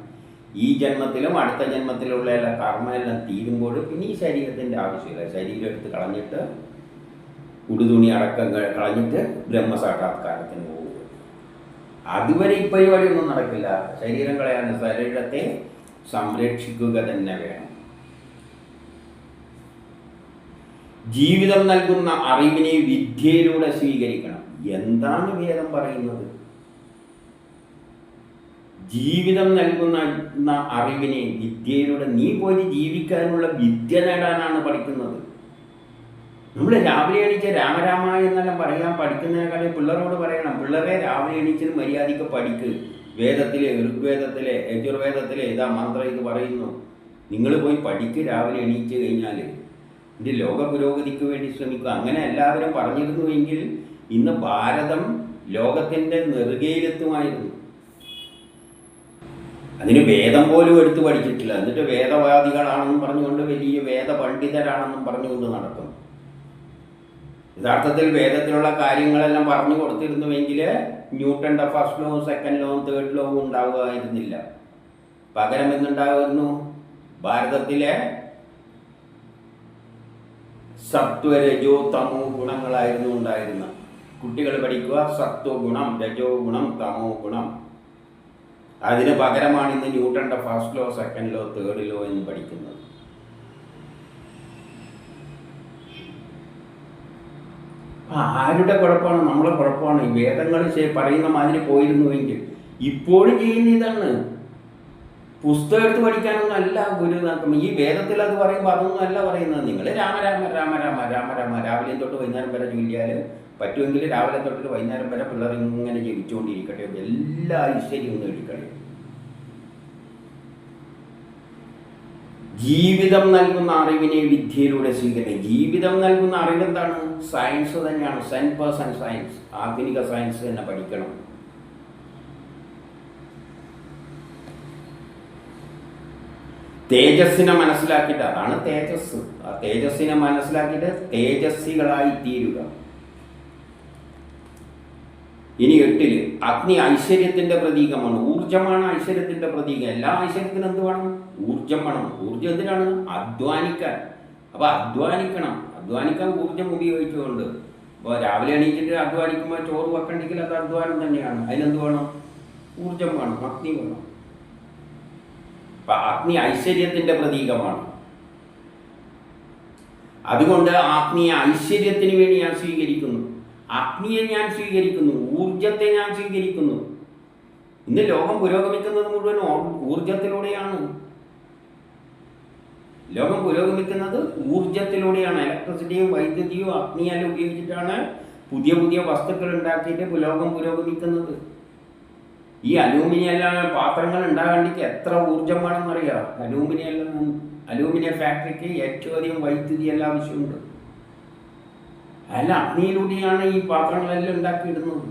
ഈ ജന്മത്തിലും അടുത്ത ജന്മത്തിലുള്ള എല്ലാ കർമ്മമെല്ലാം തീരുമ്പോൾ പിന്നെ ഈ ശരീരത്തിൻ്റെ ആവശ്യമില്ല. ശരീരം എടുത്ത് കളഞ്ഞിട്ട് ഉടുതുണി അടക്കം കളഞ്ഞിട്ട് ബ്രഹ്മസാക്ഷാത്കാരത്തിന് പോകും. അതുവരെ ഈ പരിപാടിയൊന്നും നടക്കില്ല. ശരീരം കളയാൻ, ശരീരത്തെ സംരക്ഷിക്കുക തന്നെ വേണം. ജീവിതം നൽകുന്ന അറിവിനെ വിദ്യയിലൂടെ സ്വീകരിക്കണം. എന്താണ് വേദം പറയുന്നത്? ജീവിതം നൽകുന്ന അറിവിനെ വിദ്യയിലൂടെ, നീ പോയി ജീവിക്കാനുള്ള വിദ്യ നേടാനാണ് പഠിക്കുന്നത്. നമ്മൾ രാവിലെ എണീച്ച് രാമരാമ എന്നെല്ലാം പഠിക്കുന്നതിനേക്കാളും പിള്ളേരോട് പറയണം, പിള്ളേരെ രാവിലെ എണീച്ചിന് മര്യാദയ്ക്ക് പഠിക്ക്. വേദത്തിലെ, ഋഗ്വേദത്തിലെ, യജുർവേദത്തിലെ ഇതാ മന്ത്രം ഇത് പറയുന്നു, നിങ്ങൾ പോയി പഠിക്ക്. രാവിലെ എണീച്ച് കഴിഞ്ഞാൽ ഇത് ലോക പുരോഗതിക്ക് വേണ്ടി ശ്രമിക്കുക. അങ്ങനെ എല്ലാവരും പറഞ്ഞിരുന്നുവെങ്കിൽ ഇന്ന് ഭാരതം ലോകത്തിൻ്റെ നെറുകയിലെത്തുമായിരുന്നു. അതിന് വേദം പോലും എടുത്തു പഠിച്ചിട്ടില്ല. എന്നിട്ട് വേദവാദികളാണെന്നും പറഞ്ഞുകൊണ്ട് വലിയ വേദപണ്ഡിതരാണെന്നും പറഞ്ഞുകൊണ്ട് നടക്കും. യഥാർത്ഥത്തിൽ വേദത്തിലുള്ള കാര്യങ്ങളെല്ലാം പറഞ്ഞു കൊടുത്തിരുന്നുവെങ്കിൽ ന്യൂട്ടൻ്റെ ഫസ്റ്റ് ലോവും സെക്കൻഡ് ലോവും തേർഡ് ലോവും ഉണ്ടാവുകയായിരുന്നില്ല. പകരം എന്തുണ്ടാകുന്നു? ഭാരതത്തിലെ സത്വ രജോ തമോ ഗുണങ്ങളായിരുന്നു ഉണ്ടായിരുന്ന. കുട്ടികൾ പഠിക്കുക സത്വ ഗുണം, രജോ ഗുണം, തമോ ഗുണം. അതിന് പകരമാണ് ഇന്ന് ന്യൂട്ടൻ്റെ first law, second law, third law എന്ന് പഠിക്കുന്നത്. ആരുടെ കുഴപ്പമാണ്? നമ്മളെ കുഴപ്പമാണ്. ഈ വേദങ്ങൾ പറയുന്ന മാതിരി പോയിരുന്നുവെങ്കിൽ ഇപ്പോഴും ചെയ്യുന്ന ഇതാണ്. പുസ്തകം എടുത്ത് പഠിക്കാനൊന്നും അല്ല ഗുരുനാക്കം. ഈ വേദത്തിൽ അത് പറയുമ്പോൾ അതൊന്നും അല്ല പറയുന്നത്. നിങ്ങൾ രാമ രാമ രാമ രാമ രാമ രാമ രാവിലെ തൊട്ട് വൈകുന്നേരം വരെ ചൊല്ലിയാൽ പറ്റുമെങ്കിൽ രാവിലെ തൊട്ട് വൈകുന്നേരം വരെ പിള്ളേർ ഇങ്ങനെ ജപിച്ചുകൊണ്ടിരിക്കട്ടെ. എല്ലാ ഐശ്വര്യവും നേടിക്കട്ടെ. ജീവിതം നൽകുന്ന അറിവിനെ വിദ്യയിലൂടെ സ്വീകരിക്കുക. ജീവിതം നൽകുന്ന അറിവ് എന്താണ്? സയൻസ് തന്നെയാണ്. 100% സയൻസ്. ആധുനിക സയൻസ് തന്നെ പഠിക്കണം. തേജസ്സിനെ മനസ്സിലാക്കിയിട്ട്, അതാണ് തേജസ്. ആ തേജസ്സിനെ മനസ്സിലാക്കിയിട്ട് തേജസ്സികളായി തീരുക. ഇനി 8 അഗ്നി ഐശ്വര്യത്തിന്റെ പ്രതീകമാണ്. ഊർജമാണ് ഐശ്വര്യത്തിന്റെ പ്രതീകം. എല്ലാ ഐശ്വര്യത്തിനും എന്ത് വേണം? ഊർജം വേണം. ഊർജം എന്തിനാണ്? അധ്വാനിക്കാൻ. അപ്പോൾ അധ്വാനിക്കണം. അധ്വാനിക്കാൻ ഊർജം ഉപയോഗിച്ചുകൊണ്ട്. അപ്പോൾ രാവിലെ എണീറ്റിട്ട് അധ്വാനിക്കുമ്പോൾ ചോറ് വെക്കണ്ടെങ്കിൽ അത് അധ്വാനം തന്നെയാണ്. അതിനെന്ത് വേണം? ഊർജം വേണം, അഗ്നി വേണം. അപ്പം അഗ്നി ഐശ്വര്യത്തിന്റെ പ്രതീകമാണ്. അതുകൊണ്ട് അഗ്നിയെ ഐശ്വര്യത്തിന് വേണ്ടി ഞാൻ സ്വീകരിക്കുന്നു. അഗ്നിയെ ഞാൻ സ്വീകരിക്കുന്നു. ഊർജത്തെ ഞാൻ സ്വീകരിക്കുന്നു. ഇന്ന് ലോകം പുരോഗമിക്കുന്നത് മുഴുവൻ ഊർജത്തിലൂടെയാണ്. ലോകം പുരോഗമിക്കുന്നത് ഊർജത്തിലൂടെയാണ്. ഇലക്ട്രിസിറ്റിയും വൈദ്യുതിയും അഗ്നിയെല്ലാം ഉപയോഗിച്ചിട്ടാണ് പുതിയ പുതിയ വസ്തുക്കൾ ഉണ്ടാക്കിയിട്ട് ലോകം പുരോഗമിക്കുന്നത്. ഈ അലൂമിനിയം പാത്രങ്ങൾ ഉണ്ടാകേണ്ടിക്ക് എത്ര ഊർജം വേണമെന്നറിയാം. അലൂമിനിയം ഫാക്ടറിക്ക് ഏറ്റവും അധികം വൈദ്യുതി എല്ലാം ആവശ്യമുണ്ട്. അല്ല, അഗ്നിയിലൂടെയാണ് ഈ പാത്രങ്ങളെല്ലാം ഉണ്ടാക്കിയിടുന്നത്.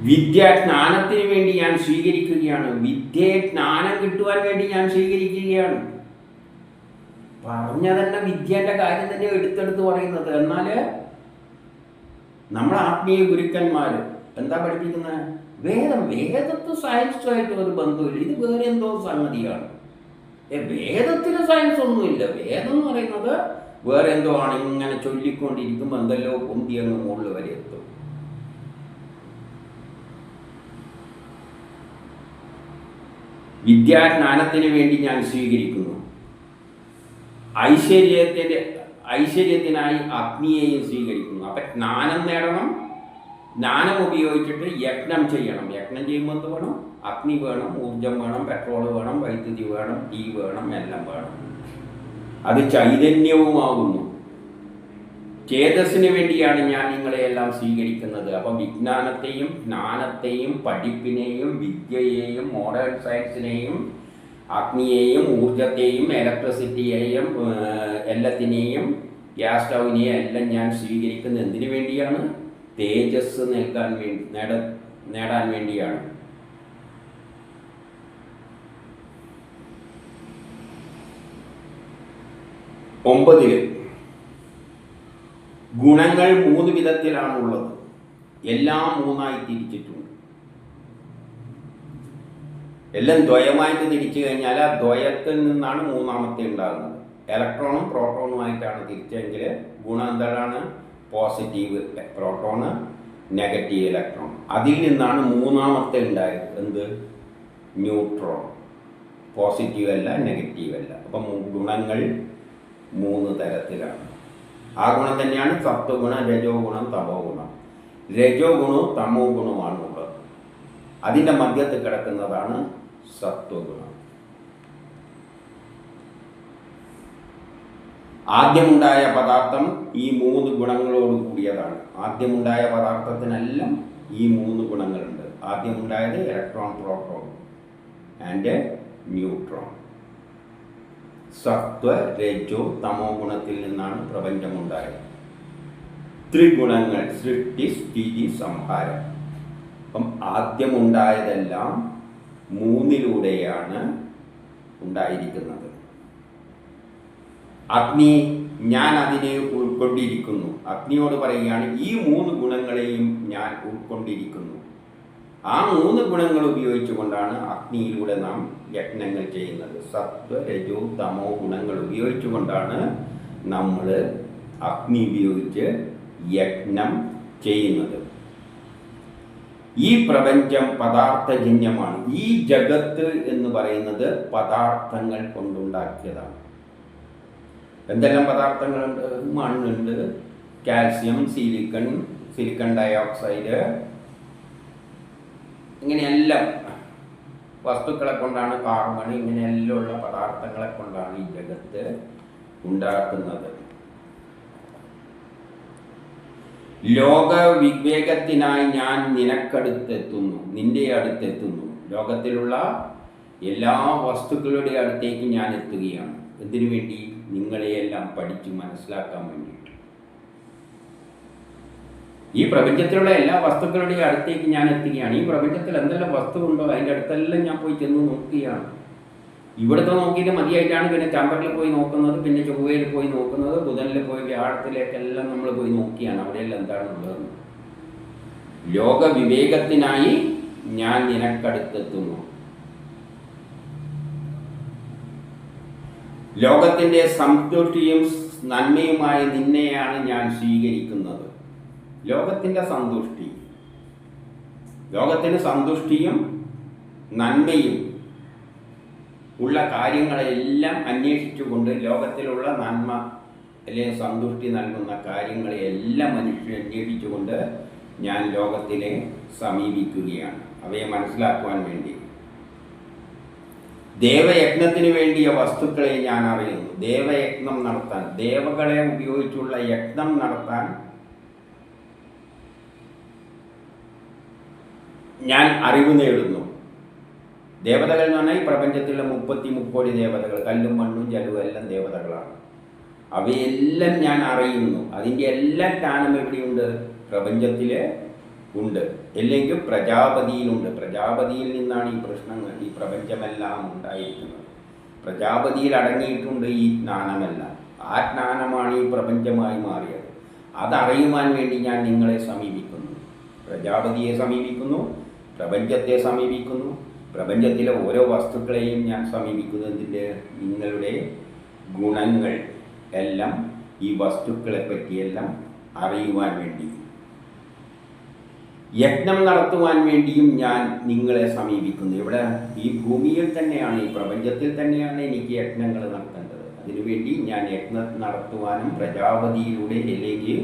വിദ്യാജ്ഞാനത്തിന് വേണ്ടി ഞാൻ സ്വീകരിക്കുകയാണ്. വിദ്യയെ ജ്ഞാനം കിട്ടുവാൻ വേണ്ടി ഞാൻ സ്വീകരിക്കുകയാണ്. പറഞ്ഞ തന്നെ വിദ്യന്റെ കാര്യം തന്നെ എടുത്തെടുത്ത് പറയുന്നത്. എന്നാൽ നമ്മുടെ ആത്മീയ ഗുരുക്കന്മാർ എന്താ പഠിപ്പിക്കുന്നത്? വേദത്ത് സയൻസുമായിട്ട് ഒരു ബന്ധമില്ല. ഇത് വേറെ എന്തോ സംഗതിയാണ്. വേദത്തിന് സയൻസ് ഒന്നുമില്ല. വേദം എന്ന് പറയുന്നത് വേറെ എന്തോ ആണ്. ഇങ്ങനെ ചൊല്ലിക്കൊണ്ടിരിക്കുമ്പോൾ എന്തെല്ലോ പൊന്തി അങ്ങ് മുകളിൽ വരെ എത്തും. വിദ്യാജ്ഞാനത്തിന് വേണ്ടി ഞാൻ സ്വീകരിക്കുന്നു. ഐശ്വര്യത്തിനായി അഗ്നിയെയും സ്വീകരിക്കുന്നു. അപ്പം ജ്ഞാനം നേടണം. ജ്ഞാനം ഉപയോഗിച്ചിട്ട് യജ്ഞം ചെയ്യണം. യജ്ഞം ചെയ്യുമ്പോൾ എന്ത് വേണം? അഗ്നി വേണം, ഊർജം വേണം, പെട്രോൾ വേണം, വൈദ്യുതി വേണം, തീ വേണം, എല്ലാം വേണം. അത് ചൈതന്യവുമാകുന്നു. ചേതസ്സിന് വേണ്ടിയാണ് ഞാൻ നിങ്ങളെയെല്ലാം സ്വീകരിക്കുന്നത്. അപ്പം വിജ്ഞാനത്തെയും ജ്ഞാനത്തെയും പഠിപ്പിനെയും വിദ്യയെയും മോഡേൺ സയൻസിനെയും അഗ്നിയെയും ഊർജത്തെയും ഇലക്ട്രിസിറ്റിയെയും എല്ലാത്തിനെയും ഗ്യാസ് സ്റ്റൗവിനെയും എല്ലാം ഞാൻ സ്വീകരിക്കുന്നത് എന്തിനു വേണ്ടിയാണ്? തേജസ് നേടാൻ വേണ്ടിയാണ്. ഒമ്പതില് ഗുണങ്ങൾ 3 വിധത്തിലാണുള്ളത്. എല്ലാം 3ആയി തിരിച്ചിട്ടുണ്ട്. എല്ലാം ദ്വയമായിട്ട് തിരിച്ചു കഴിഞ്ഞാൽ ആ ദ്വയത്തിൽ നിന്നാണ് മൂന്നാമത്തെ ഉണ്ടാകുന്നത്. ഇലക്ട്രോണും പ്രോട്ടോണുമായിട്ടാണ് തിരിച്ചെങ്കിൽ ഗുണം എന്താണ്? Positive proton, negative electron. അതിൽ നിന്നാണ് മൂന്നാമത്തെ ഉണ്ടായത്. എന്ത്? ന്യൂട്രോൺ. പോസിറ്റീവ് അല്ല, നെഗറ്റീവ് അല്ല. അപ്പം ഗുണങ്ങൾ 3 തരത്തിലാണ്. ആ ഗുണം തന്നെയാണ് സത്വഗുണം, രജോ ഗുണം, തമോ ഗുണം. രജോ ഗുണവും തമോ ഗുണവുമാണ് ഉള്ളത്. അതിൻ്റെ മധ്യത്തിൽ കിടക്കുന്നതാണ് സത്വഗുണം. ആദ്യമുണ്ടായ പദാർത്ഥം ഈ 3 ഗുണങ്ങളോട് കൂടിയതാണ്. ആദ്യമുണ്ടായ പദാർത്ഥത്തിനെല്ലാം ഈ 3 ഗുണങ്ങളുണ്ട്. ആദ്യമുണ്ടായത് ഇലക്ട്രോൺ, പ്രോട്ടോൺ ആൻഡ് ന്യൂട്രോൺ. സത്വ രജോ തമോ ഗുണത്തിൽ നിന്നാണ് പ്രപഞ്ചമുണ്ടായത്. ത്രിഗുണങ്ങൾ സൃഷ്ടി സ്ഥിതി സംഹാരം. അപ്പം ആദ്യമുണ്ടായതെല്ലാം മൂന്നിലൂടെയാണ് ഉണ്ടായിരിക്കുന്നത്. അഗ്നി ഞാൻ അതിനെ ഉൾക്കൊണ്ടിരിക്കുന്നു. അഗ്നിയോട് പറയുകയാണ് ഈ 3 ഗുണങ്ങളെയും ഞാൻ ഉൾക്കൊണ്ടിരിക്കുന്നു. ആ 3 ഗുണങ്ങൾ ഉപയോഗിച്ചുകൊണ്ടാണ് അഗ്നിയിലൂടെ നാം യജ്ഞങ്ങൾ ചെയ്യുന്നത്. സത്വ രജോ തമോ ഗുണങ്ങൾ ഉപയോഗിച്ചുകൊണ്ടാണ് നമ്മൾ അഗ്നി ഉപയോഗിച്ച് യജ്ഞം ചെയ്യുന്നത്. ഈ പ്രപഞ്ചം പദാർത്ഥജന്യമാണ്. ഈ ജഗത്ത് എന്ന് പറയുന്നത് പദാർത്ഥങ്ങൾ കൊണ്ടുണ്ടാക്കിയതാണ്. എന്തെല്ലാം പദാർത്ഥങ്ങളുണ്ട്? മണ്ണുണ്ട്, കാൽസ്യം, സിലിക്കൺ ഡയോക്സൈഡ്, ഇങ്ങനെയെല്ലാം വസ്തുക്കളെ കൊണ്ടാണ്, കാർബൺ, ഇങ്ങനെയെല്ലാം ഉള്ള പദാർത്ഥങ്ങളെ കൊണ്ടാണ് ഈ ജഗത്ത് ഉണ്ടാക്കുന്നത്. ലോക വിവേകത്തിനായി ഞാൻ നിനക്കടുത്തെത്തുന്നു, നിന്റെ അടുത്തെത്തുന്നു. ലോകത്തിലുള്ള എല്ലാ വസ്തുക്കളുടെ അടുത്തേക്ക് ഞാൻ എത്തുകയാണ്. എന്തിനു വേണ്ടി? നിങ്ങളെയെല്ലാം പഠിച്ച് മനസ്സിലാക്കാൻ വേണ്ടിയിട്ട്. ഈ പ്രപഞ്ചത്തിലുള്ള എല്ലാ വസ്തുക്കളുടെയും അടുത്തേക്ക് ഞാൻ എത്തുകയാണ്. ഈ പ്രപഞ്ചത്തിൽ എന്തെല്ലാം വസ്തു ഉണ്ടോ അതിൻ്റെ അടുത്തെല്ലാം ഞാൻ പോയി ചെന്ന് നോക്കുകയാണ്. ഇവിടുത്തെ നോക്കിയിട്ട് മതിയായിട്ടാണ് പിന്നെ ചന്ദ്രനിൽ പോയി നോക്കുന്നത്, പിന്നെ ചൊവ്വയിൽ പോയി നോക്കുന്നത്, ബുധനിൽ പോയി വ്യാഴത്തിലേക്കെല്ലാം നമ്മൾ പോയി നോക്കിയാണ് അവിടെയെല്ലാം എന്താണുള്ളതെന്ന്. ലോക വിവേകത്തിനായി ഞാൻ നിനക്കടുത്തെത്തുന്നു. ലോകത്തിൻ്റെ സന്തുഷ്ടിയും നന്മയുമായ നിന്നെയാണ് ഞാൻ സ്വീകരിക്കുന്നത്. ലോകത്തിൻ്റെ സന്തുഷ്ടി, ലോകത്തിന് സന്തുഷ്ടിയും നന്മയും ഉള്ള കാര്യങ്ങളെല്ലാം അന്വേഷിച്ചുകൊണ്ട്, ലോകത്തിലുള്ള നന്മ അല്ലെങ്കിൽ സന്തുഷ്ടി നൽകുന്ന കാര്യങ്ങളെല്ലാം മനുഷ്യൻ അന്വേഷിച്ചുകൊണ്ട് ഞാൻ ലോകത്തിനെ സമീപിക്കുകയാണ്, അവയെ മനസ്സിലാക്കുവാൻ വേണ്ടി. ദേവയജ്ഞത്തിന് വേണ്ടിയ വസ്തുക്കളെ ഞാൻ അറിയുന്നു. ദേവയജ്ഞം നടത്താൻ, ദേവകളെ ഉപയോഗിച്ചുള്ള യജ്ഞം നടത്താൻ ഞാൻ അറിവ് നേടുന്നു. ദേവതകൾ എന്ന് പറഞ്ഞാൽ ഈ പ്രപഞ്ചത്തിലുള്ള 30 കോടി ദേവതകൾ, കല്ലും മണ്ണും ജലവും എല്ലാം ദേവതകളാണ്. അവയെല്ലാം ഞാൻ അറിയുന്നു. അതിൻ്റെ എല്ലാ ജ്ഞാനം എവിടെയുണ്ട്? പ്രപഞ്ചത്തിൽ ഉണ്ട്, അല്ലെങ്കിൽ പ്രജാപതിയിലുണ്ട്. പ്രജാപതിയിൽ നിന്നാണ് ഈ പ്രശ്നങ്ങൾ, ഈ പ്രപഞ്ചമെല്ലാം ഉണ്ടായിരിക്കുന്നത്. പ്രജാപതിയിൽ അടങ്ങിയിട്ടുണ്ട് ഈ ജ്ഞാനമെല്ലാം. ആ ജ്ഞാനമാണ് ഈ പ്രപഞ്ചമായി മാറിയത്. അതറിയുവാൻ വേണ്ടി ഞാൻ നിങ്ങളെ സമീപിക്കുന്നു. പ്രജാപതിയെ സമീപിക്കുന്നു, പ്രപഞ്ചത്തെ സമീപിക്കുന്നു, പ്രപഞ്ചത്തിലെ ഓരോ വസ്തുക്കളെയും ഞാൻ സമീപിക്കുന്നു. എന്തിൻ്റെ? നിങ്ങളുടെ ഗുണങ്ങൾ എല്ലാം, ഈ വസ്തുക്കളെ പറ്റിയെല്ലാം അറിയുവാൻ വേണ്ടി. യജ്ഞം നടത്തുവാൻ വേണ്ടിയും ഞാൻ നിങ്ങളെ സമീപിക്കുന്നു. ഇവിടെ ഈ ഭൂമിയിൽ തന്നെയാണ്, ഈ പ്രപഞ്ചത്തിൽ തന്നെയാണ് എനിക്ക് യജ്ഞങ്ങൾ നടത്തേണ്ടത്. അതിനുവേണ്ടി ഞാൻ യജ്ഞം നടത്തുവാനും പ്രജാപതിയിലൂടെ അല്ലെങ്കിൽ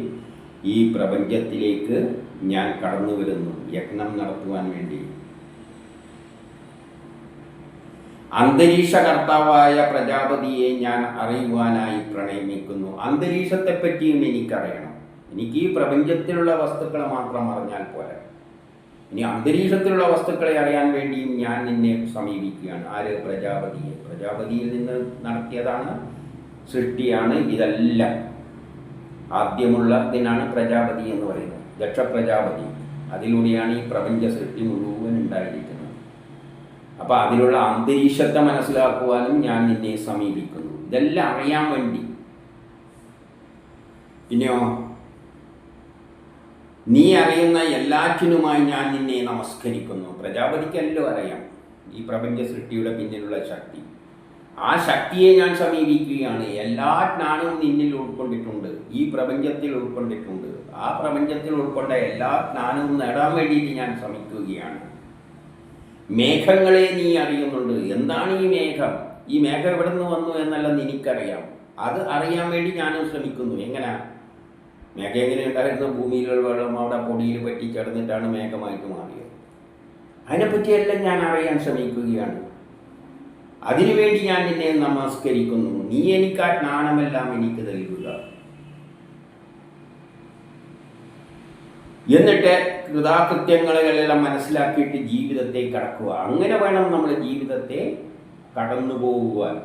ഈ പ്രപഞ്ചത്തിലേക്ക് ഞാൻ കടന്നു വരുന്നു യജ്ഞം നടത്തുവാൻ വേണ്ടി. അന്തരീക്ഷകർത്താവായ പ്രജാപതിയെ ഞാൻ അറിയുവാനായി പ്രണമിക്കുന്നു. അന്തരീക്ഷത്തെപ്പറ്റിയും എനിക്കറിയണം. എനിക്ക് ഈ പ്രപഞ്ചത്തിലുള്ള വസ്തുക്കളെ മാത്രം അറിഞ്ഞാൽ പോരാ. ഇനി അന്തരീക്ഷത്തിലുള്ള വസ്തുക്കളെ അറിയാൻ വേണ്ടിയും ഞാൻ നിന്നെ സമീപിക്കുകയാണ്. ആര്? പ്രജാപതിയെ. പ്രജാപതിയിൽ നിന്ന് നടത്തിയതാണ്, സൃഷ്ടിയാണ് ഇതെല്ലാം. ആദ്യമുള്ളതിനാണ് പ്രജാപതി എന്ന് പറയുന്നത്, ദക്ഷ പ്രജാപതി. അതിലൂടെയാണ് ഈ പ്രപഞ്ച സൃഷ്ടി മുഴുവൻ ഉണ്ടായിരിക്കുന്നത്. അപ്പോൾ അതിലുള്ള അന്തരീക്ഷത്തെ മനസ്സിലാക്കുവാനും ഞാൻ നിന്നെ സമീപിക്കുന്നു. ഇതെല്ലാം അറിയാൻ വേണ്ടി. പിന്നെയോ, നീ അറിയുന്ന എല്ലാറ്റിനുമായി ഞാൻ നിന്നെ നമസ്കരിക്കുന്നു. പ്രജാപതിക്കെല്ലാം അറിയാം ഈ പ്രപഞ്ച സൃഷ്ടിയുടെ പിന്നിലുള്ള ശക്തി. ആ ശക്തിയെ ഞാൻ സമീപിക്കുകയാണ്. എല്ലാ ജ്ഞാനവും നിന്നിൽ ഉൾക്കൊണ്ടിട്ടുണ്ട്, ഈ പ്രപഞ്ചത്തിൽ ഉൾക്കൊണ്ടിട്ടുണ്ട്. ആ പ്രപഞ്ചത്തിൽ ഉൾക്കൊണ്ട എല്ലാ ജ്ഞാനവും നേടാൻ വേണ്ടിയിട്ട് ഞാൻ ശ്രമിക്കുകയാണ്. മേഘങ്ങളെ നീ അറിയുന്നുണ്ട്. എന്താണ് ഈ മേഘം? ഈ മേഘം എവിടെ നിന്ന് വന്നു എന്നെല്ലാം നിനക്കറിയാം. അത് അറിയാൻ വേണ്ടി ഞാനും ശ്രമിക്കുന്നു. എങ്ങനെ? മേഘം എങ്ങനെ ഉണ്ടായിരുന്നു? ഭൂമിയിലുള്ള വെള്ളം അവിടെ പൊടിയിൽ പറ്റി ചേർന്നിട്ടാണ് മേഘമായിട്ട് മാറിയത്. അതിനെപ്പറ്റിയെല്ലാം ഞാൻ അറിയാൻ ശ്രമിക്കുകയാണ്. അതിനുവേണ്ടി ഞാൻ നിന്നെ നമസ്കരിക്കുന്നു. നീ എനിക്ക് ആ ജ്ഞാനമെല്ലാം എനിക്ക് നൽകുക. എന്നിട്ട് കൃതാകൃത്യങ്ങളെല്ലാം മനസ്സിലാക്കിയിട്ട് ജീവിതത്തെ കടക്കുക. അങ്ങനെ വേണം നമ്മൾ ജീവിതത്തെ കടന്നു പോകുവാൻ,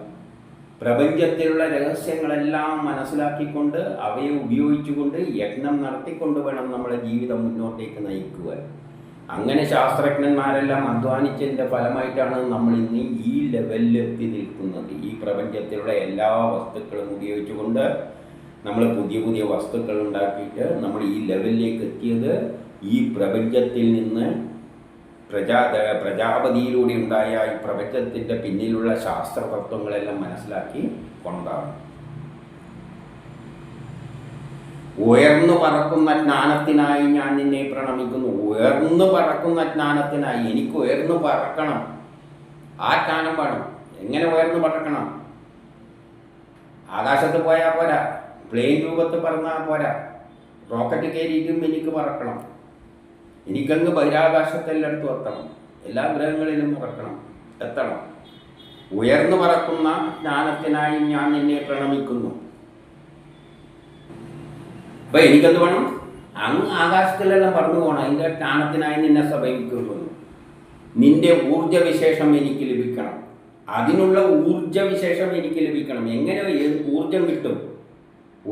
പ്രപഞ്ചത്തിലുള്ള രഹസ്യങ്ങളെല്ലാം മനസ്സിലാക്കിക്കൊണ്ട് അവയെ ഉപയോഗിച്ചുകൊണ്ട് യജ്ഞം നടത്തിക്കൊണ്ട് വേണം നമ്മളെ ജീവിതം മുന്നോട്ടേക്ക് നയിക്കുവാൻ. അങ്ങനെ ശാസ്ത്രജ്ഞന്മാരെല്ലാം അധ്വാനിച്ചതിൻ്റെ ഫലമായിട്ടാണ് നമ്മൾ ഇന്ന് ഈ ലെവലിൽ എത്തി നിൽക്കുന്നത്. ഈ പ്രപഞ്ചത്തിലുള്ള എല്ലാ വസ്തുക്കളും ഉപയോഗിച്ചുകൊണ്ട് നമ്മൾ പുതിയ പുതിയ വസ്തുക്കൾ ഉണ്ടാക്കിയിട്ട് നമ്മൾ ഈ ലെവലിലേക്ക് എത്തിയത് ഈ പ്രപഞ്ചത്തിൽ നിന്ന് പ്രജാപതിയിലൂടെ ഉണ്ടായ ഈ പ്രപഞ്ചത്തിൻ്റെ പിന്നിലുള്ള ശാസ്ത്രതത്വങ്ങളെല്ലാം മനസ്സിലാക്കി കൊണ്ടാണ്. ഉയർന്നു പറക്കുന്ന ജ്ഞാനത്തിനായി ഞാൻ നിന്നെ പ്രണമിക്കുന്നു. ഉയർന്നു പറക്കുന്ന ജ്ഞാനത്തിനായി എനിക്ക് ഉയർന്നു പറക്കണം. ആ ജ്ഞാനം വേണം. എങ്ങനെ ഉയർന്നു പറക്കണം? ആകാശത്ത് പോയാൽ പോരാ, പ്ലെയിൻ രൂപത്തിൽ പറന്നാൽ പോരാ, റോക്കറ്റ് കയറിയിട്ടും എനിക്ക് പറക്കണം. എനിക്കങ്ങ് ബഹിരാകാശത്തെല്ലായിടത്തും എത്തണം, എല്ലാ ഗ്രഹങ്ങളിലും എത്തണം. ഉയർന്നു പറക്കുന്ന ജ്ഞാനത്തിനായി ഞാൻ നിന്നെ പ്രണമിക്കുന്നു. അപ്പൊ എനിക്കെന്ത് വേണം? അങ്ങ് ആകാശത്തിലെല്ലാം പറന്നു പോകണം. അതിൻ്റെ ജ്ഞാനത്തിനായി നിന്നെ സമീപിക്കുന്നു. നിന്റെ ഊർജവിശേഷം എനിക്ക് ലഭിക്കണം. അതിനുള്ള ഊർജവിശേഷം എനിക്ക് ലഭിക്കണം. എങ്ങനെ ഊർജം കിട്ടും?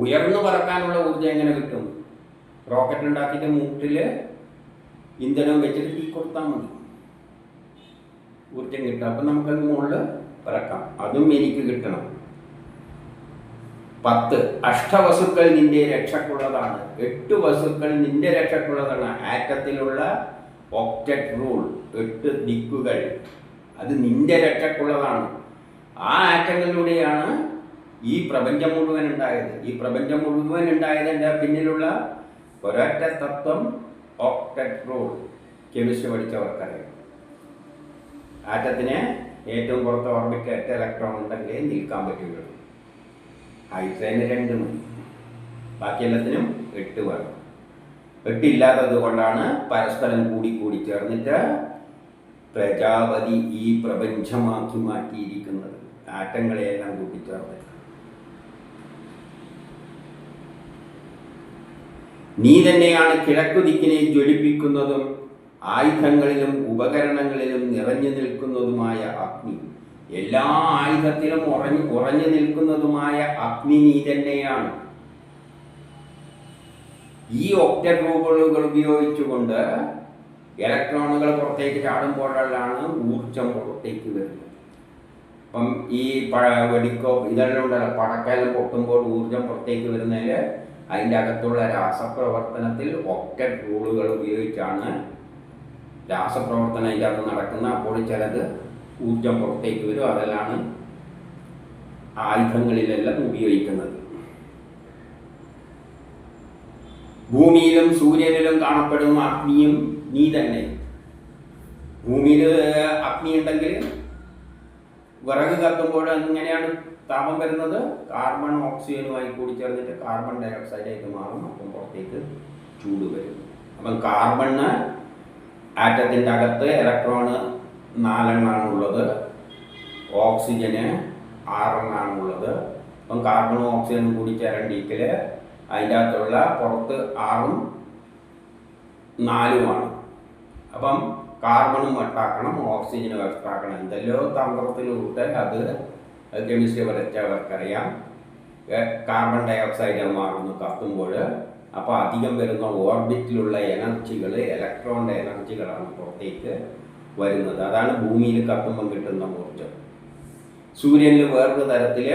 ഉയർന്നു പറക്കാനുള്ള ഊർജം എങ്ങനെ കിട്ടും? റോക്കറ്റ് ഉണ്ടാക്കിയിട്ട് മൂട്ടിൽ ഇന്ധനം വെച്ചിട്ട് തീ കൊടുത്താൽ മതി, ഊർജം കിട്ടും. അപ്പം നമുക്കത് മുകളിൽ പറക്കാം. അതും എനിക്ക് കിട്ടണം. 10 അഷ്ടവസ്തുക്കൾ നിന്റെ രക്ഷക്കുള്ളതാണ്. 8 വസ്തുക്കൾ നിന്റെ രക്ഷക്കുള്ളതാണ്. ആറ്റത്തിലുള്ള ഒക്ടറ്റ് റൂൾ, 8 ദിക്കുകൾ, അത് നിന്റെ രക്ഷക്കുള്ളതാണ്. ആ ആറ്റങ്ങളിലൂടെയാണ് ഈ പ്രപഞ്ചം മുഴുവൻ ഉണ്ടായത്. ഈ പ്രപഞ്ചം മുഴുവൻ ഉണ്ടായതിൻ്റെ പിന്നിലുള്ള ഒരൊറ്റ തത്വം ഒക്ടറ്റ് റൂൾ. കെമിസ്ട്രി പഠിച്ചവർക്കറിയാം. ആറ്റത്തിന് ഏറ്റവും പുറത്ത് ഓർബിറ്റ് 8 ഇലക്ട്രോൺ ഉണ്ടെങ്കിലേ നിൽക്കാൻ പറ്റുകയുള്ളൂ. ഹൈഡ്രജന് 2 മതി, ബാക്കി എല്ലാത്തിനും 8 വേണം. 8 ഇല്ലാത്തത് കൊണ്ടാണ് പരസ്പരം കൂടി ചേർന്നിട്ട് പ്രജാപതി ഈ പ്രപഞ്ചമാക്കി മാറ്റിയിരിക്കുന്നത്. ആറ്റങ്ങളെയെല്ലാം കൂട്ടിച്ചേർന്നിട്ട്. നീ തന്നെയാണ് കിഴക്കു ദിക്കിനെ ജ്വലിപ്പിക്കുന്നതും ആയുധങ്ങളിലും ഉപകരണങ്ങളിലും നിറഞ്ഞു നിൽക്കുന്നതുമായ അഗ്നി. എല്ലാ ആയുധത്തിലും ഉറഞ്ഞു നിൽക്കുന്നതുമായ അഗ്നി നീ തന്നെയാണ്. ഈ ഒക്ടറ്റ് റൂളുകൾ ഉപയോഗിച്ചുകൊണ്ട് ഇലക്ട്രോണുകൾ പുറത്തേക്ക് ചാടുമ്പോഴാണ് ഊർജം പുറത്തേക്ക് വരുന്നത്. അപ്പം ഈ ഇതെല്ലാം ഉണ്ടല്ലോ, പടക്കെല്ലാം പൊട്ടുമ്പോൾ ഊർജം പുറത്തേക്ക് വരുന്നതിൽ അതിൻ്റെ അകത്തുള്ള രാസപ്രവർത്തനത്തിൽ ഒക്ടറ്റ് റൂളുകൾ ഉപയോഗിച്ചാണ് രാസപ്രവർത്തനം അതിൻ്റെ അകത്ത് നടക്കുന്നത്. അപ്പോൾ ചിലത് ഊർജം പുറത്തേക്ക് വരും. അതെല്ലാം ആയുധങ്ങളിലെല്ലാം ഉപയോഗിക്കുന്നത്. ഭൂമിയിലും സൂര്യനിലും കാണപ്പെടുന്ന അഗ്നിയും നീ തന്നെ. ഭൂമിയിൽ അഗ്നി ഉണ്ടെങ്കിൽ വിറക് കത്തുമ്പോൾ എങ്ങനെയാണ് താപം വരുന്നത്? കാർബൺ ഓക്സിജനുമായി കൂടി ചേർന്നിട്ട് കാർബൺ ഡൈ ഓക്സൈഡായിട്ട് മാറും. അപ്പം പുറത്തേക്ക് ചൂട് വരും. അപ്പം കാർബണ് ആറ്റത്തിൻ്റെ അകത്ത് ഇലക്ട്രോണ് 4 എണ്ണമാണുള്ളത്, ഓക്സിജന് 6 എണ്ണമാണുള്ളത്. അപ്പം കാർബണും ഓക്സിജനും കൂടി ചേരണ്ടിക്കൽ അതിൻ്റെ അകത്തുള്ള പുറത്ത് 6ഉം 4ഉമാണ്. അപ്പം കാർബണും വെട്ടാക്കണം, ഓക്സിജനും വെട്ടാക്കണം. എന്തെല്ലോ തന്ത്രത്തിലൂടെ അത് കെമിസ്ട്രി പഠിച്ചവർക്കറിയാം. കാർബൺ ഡൈ ഓക്സൈഡ് മാറുന്നു കത്തുമ്പോൾ. അപ്പോൾ അധികം വരുന്ന ഓർബിറ്റിലുള്ള എനർജികൾ, ഇലക്ട്രോണിൻ്റെ എനർജികളാണ് പുറത്തേക്ക് വരുന്നത്. അതാണ് ഭൂമിയിൽ കത്തുമ്പം കിട്ടുന്ന ഊർജം. സൂര്യനിൽ വേറൊരു തരത്തിൽ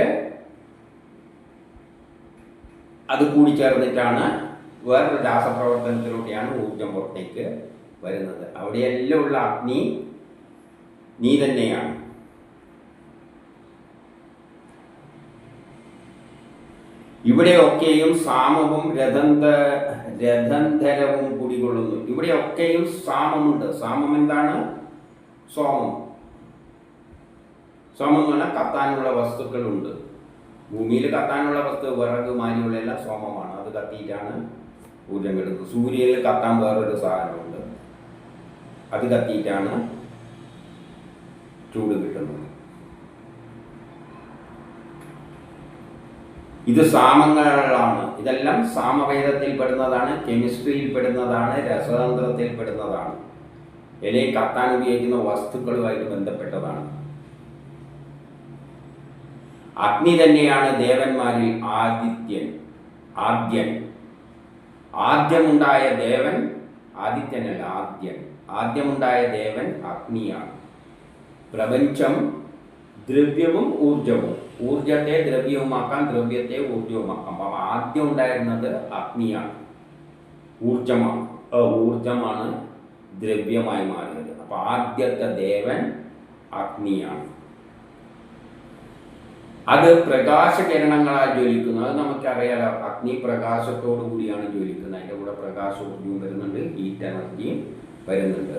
അത് കൂടി ചേർന്നിട്ടാണ് വേറൊരു രാസപ്രവർത്തനത്തിലൂടെയാണ് ഊർജം പുറത്തേക്ക് വരുന്നത്. അവിടെയെല്ലാം ഉള്ള അഗ്നി നീ തന്നെയാണ്. ഇവിടെയൊക്കെയും സാമവും രഥന്ധരവും കുടികൊള്ളുന്നു. ഇവിടെയൊക്കെയും സാമമുണ്ട്. സാമം എന്താണ്? സോമം. സോമം എന്ന് പറഞ്ഞാൽ കത്താനുള്ള വസ്തുക്കളുണ്ട്. ഭൂമിയിൽ കത്താനുള്ള വസ്തു വിറക് മാരിയുള്ള എല്ലാം സോമമാണ്. അത് കത്തിയിട്ടാണ് ഊർജം കിട്ടുന്നത്. സൂര്യനിൽ കത്താൻ വേറൊരു സാധനമുണ്ട്, അത് കത്തിയിട്ടാണ് ചൂട് കിട്ടുന്നത്. ഇത് സാമങ്ങളാണ്. ഇതെല്ലാം സാമവേദത്തിൽ പെടുന്നതാണ്, കെമിസ്ട്രിയിൽ പെടുന്നതാണ്, രസതന്ത്രത്തിൽ പെടുന്നതാണ്. ഇലയിൽ കത്താൻ ഉപയോഗിക്കുന്ന വസ്തുക്കളുമായിട്ട് ബന്ധപ്പെട്ടതാണ്. അഗ്നി തന്നെയാണ് ദേവന്മാരിൽ ആദ്യൻ. ആദ്യമുണ്ടായ ദേവൻ ആദിത്യനല്ല, ആദ്യമുണ്ടായ ദേവൻ അഗ്നിയാണ്. പ്രപഞ്ചം ദ്രവ്യവും ഊർജവും, ഊർജത്തെ ദ്രവ്യവുമാക്കാം, ദ്രവ്യത്തെ ഊർജവുമാക്കാം. അപ്പം ആദ്യം ഉണ്ടായിരുന്നത് അഗ്നിയാണ്, ഊർജമാണ് ദ്രവ്യമായി മാറിയത്. അപ്പം ആദ്യത്തെ ദേവൻ അഗ്നിയാണ്. അത് പ്രകാശകിരണങ്ങളാൽ ജ്വലിക്കുന്നു. അത് നമുക്കറിയാലോ, അഗ്നി പ്രകാശത്തോടു കൂടിയാണ് ജ്വലിക്കുന്നത്. അതിൻ്റെ കൂടെ പ്രകാശോർജ്ജവും വരുന്നുണ്ട്, ഹീറ്റ് എനർജിയും വരുന്നുണ്ട്.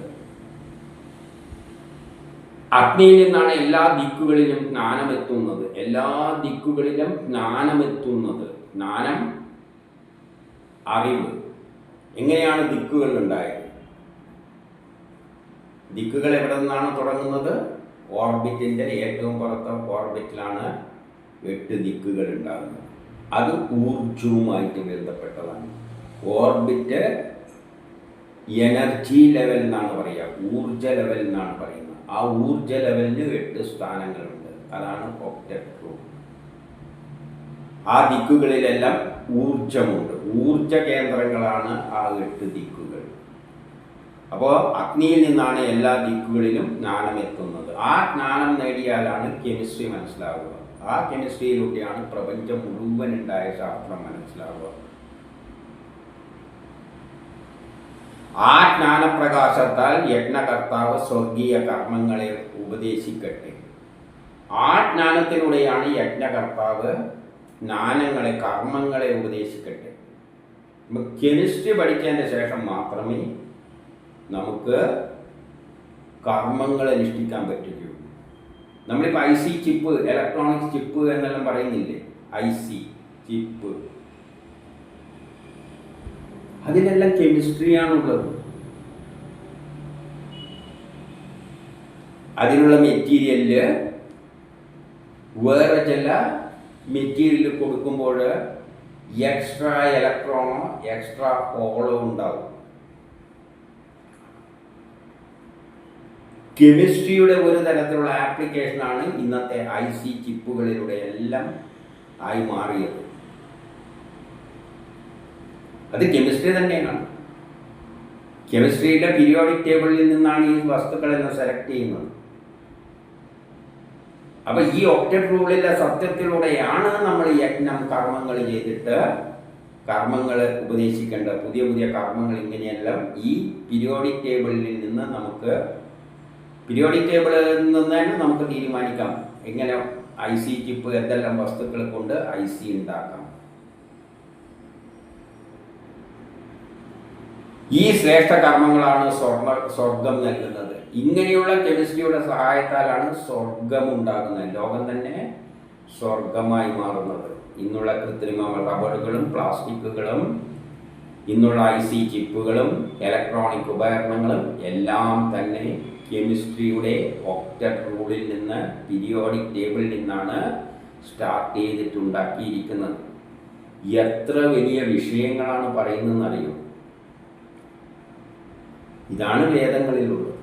അഗ്നിയിൽ നിന്നാണ് എല്ലാ ദിക്കുകളിലും ജ്ഞാനമെത്തുന്നത്. ജ്ഞാനം, അറിവ്. എങ്ങനെയാണ് ദിക്കുകൾ ഉണ്ടായത്? ദിക്കുകൾ എവിടെ നിന്നാണ് തുടങ്ങുന്നത്? ഓർബിറ്റിൻ്റെ ഏറ്റവും പുറത്തെ ഓർബിറ്റിലാണ് 8 ദിക്കുകൾ ഉണ്ടാകുന്നത്. അത് ഊർജവുമായിട്ട് ബന്ധപ്പെട്ടതാണ്. ഓർബിറ്റ് എനർജി ലെവൽ എന്നാണ് പറയുക, ഊർജ ലെവൽ എന്നാണ് പറയുന്നത്. ആ ഊർജ ലെവലിന് 8 സ്ഥാനങ്ങളുണ്ട്. അതാണ് ഒക്ടറ്റ് റൂൾ. ആ ദിക്കുകളിലെല്ലാം ഊർജമുണ്ട്. ഊർജ കേന്ദ്രങ്ങളാണ് ആ 8 ദിക്കുകൾ. അപ്പോൾ അഗ്നിയിൽ നിന്നാണ് എല്ലാ ദിക്കുകളിലും ജ്ഞാനം എത്തുന്നത്. ആ ജ്ഞാനം നേടിയാലാണ് കെമിസ്ട്രി മനസ്സിലാവുക. ആ കെമിസ്ട്രിയിലൂടെയാണ് പ്രപഞ്ചം മുഴുവൻ ഉണ്ടായ ശാസ്ത്രം മനസ്സിലാവുക. ആ ജ്ഞാനപ്രകാശത്താൽ യജ്ഞകർത്താവ് സ്വർഗീയ കർമ്മങ്ങളെ ഉപദേശിക്കട്ടെ. ആ ജ്ഞാനത്തിലൂടെയാണ് യജ്ഞകർത്താവ് കർമ്മങ്ങളെ ഉപദേശിക്കട്ടെ. കെമിസ്ട്രി പഠിച്ചതിന് ശേഷം മാത്രമേ നമുക്ക് കർമ്മങ്ങൾ അനുഷ്ഠിക്കാൻ പറ്റുകയുള്ളൂ. നമ്മളിപ്പോൾ IC ചിപ്പ്, ഇലക്ട്രോണിക്സ് ചിപ്പ് എന്നെല്ലാം പറയുന്നില്ലേ, IC ചിപ്പ്, അതിലെല്ലാം കെമിസ്ട്രിയാണുള്ളത്. അതിനുള്ള മെറ്റീരിയലില് വേറെ ചില മെറ്റീരിയൽ കൊടുക്കുമ്പോൾ എക്സ്ട്രാ ഇലക്ട്രോണോ എക്സ്ട്രാ ഹോളോ ഉണ്ടാവും. കെമിസ്ട്രിയുടെ ഒരു തരത്തിലുള്ള ആപ്ലിക്കേഷനാണ് ഇന്നത്തെ IC ചിപ്പുകളിലൂടെ എല്ലാം ആയി മാറിയത്. അത് കെമിസ്ട്രി തന്നെയാണ്. കെമിസ്ട്രിയുടെ പീരിയോഡിക് ടേബിളിൽ നിന്നാണ് ഈ വസ്തുക്കളെല്ലാം സെലക്ട് ചെയ്യുന്നത്. അപ്പം ഈ ഒക്ടറ്റ് റൂളിലെ സത്യത്തിലൂടെയാണ് നമ്മൾ യജ്ഞം കർമ്മങ്ങൾ ചെയ്തിട്ട് കർമ്മങ്ങൾ ഉപദേശിക്കേണ്ട പുതിയ പുതിയ കർമ്മങ്ങൾ ഇങ്ങനെയെല്ലാം ഈ പീരിയോഡിക് ടേബിളിൽ നിന്ന് നമുക്ക് തീരുമാനിക്കാം എങ്ങനെ IC ചിപ്പ് എന്തെല്ലാം വസ്തുക്കൾ കൊണ്ട് IC ഉണ്ടാക്കാം. ഈ ശ്രേഷ്ഠ കർമ്മങ്ങളാണ് സ്വർഗം നൽകുന്നത്. ഇങ്ങനെയുള്ള കെമിസ്ട്രിയുടെ സഹായത്താലാണ് സ്വർഗം ഉണ്ടാകുന്നത്. ലോകം തന്നെ സ്വർഗമായി മാറുന്നത്. ഇന്നുള്ള കൃത്രിമ റബ്ബറുകളും പ്ലാസ്റ്റിക്കുകളും ഇന്നുള്ള IC ചിപ്പുകളും ഇലക്ട്രോണിക് ഉപകരണങ്ങളും എല്ലാം തന്നെ കെമിസ്ട്രിയുടെ ഒക്ടറ്റ് റൂളിൽ നിന്ന്, പീരിയോഡിക് ടേബിളിൽ നിന്നാണ് സ്റ്റാർട്ട് ചെയ്തിട്ടുണ്ടാക്കിയിരിക്കുന്നത്. എത്ര വലിയ വിഷയങ്ങളാണ് പറയുന്നതെന്നറിയോ? ഇതാണ് വേദങ്ങളിലുള്ളത്.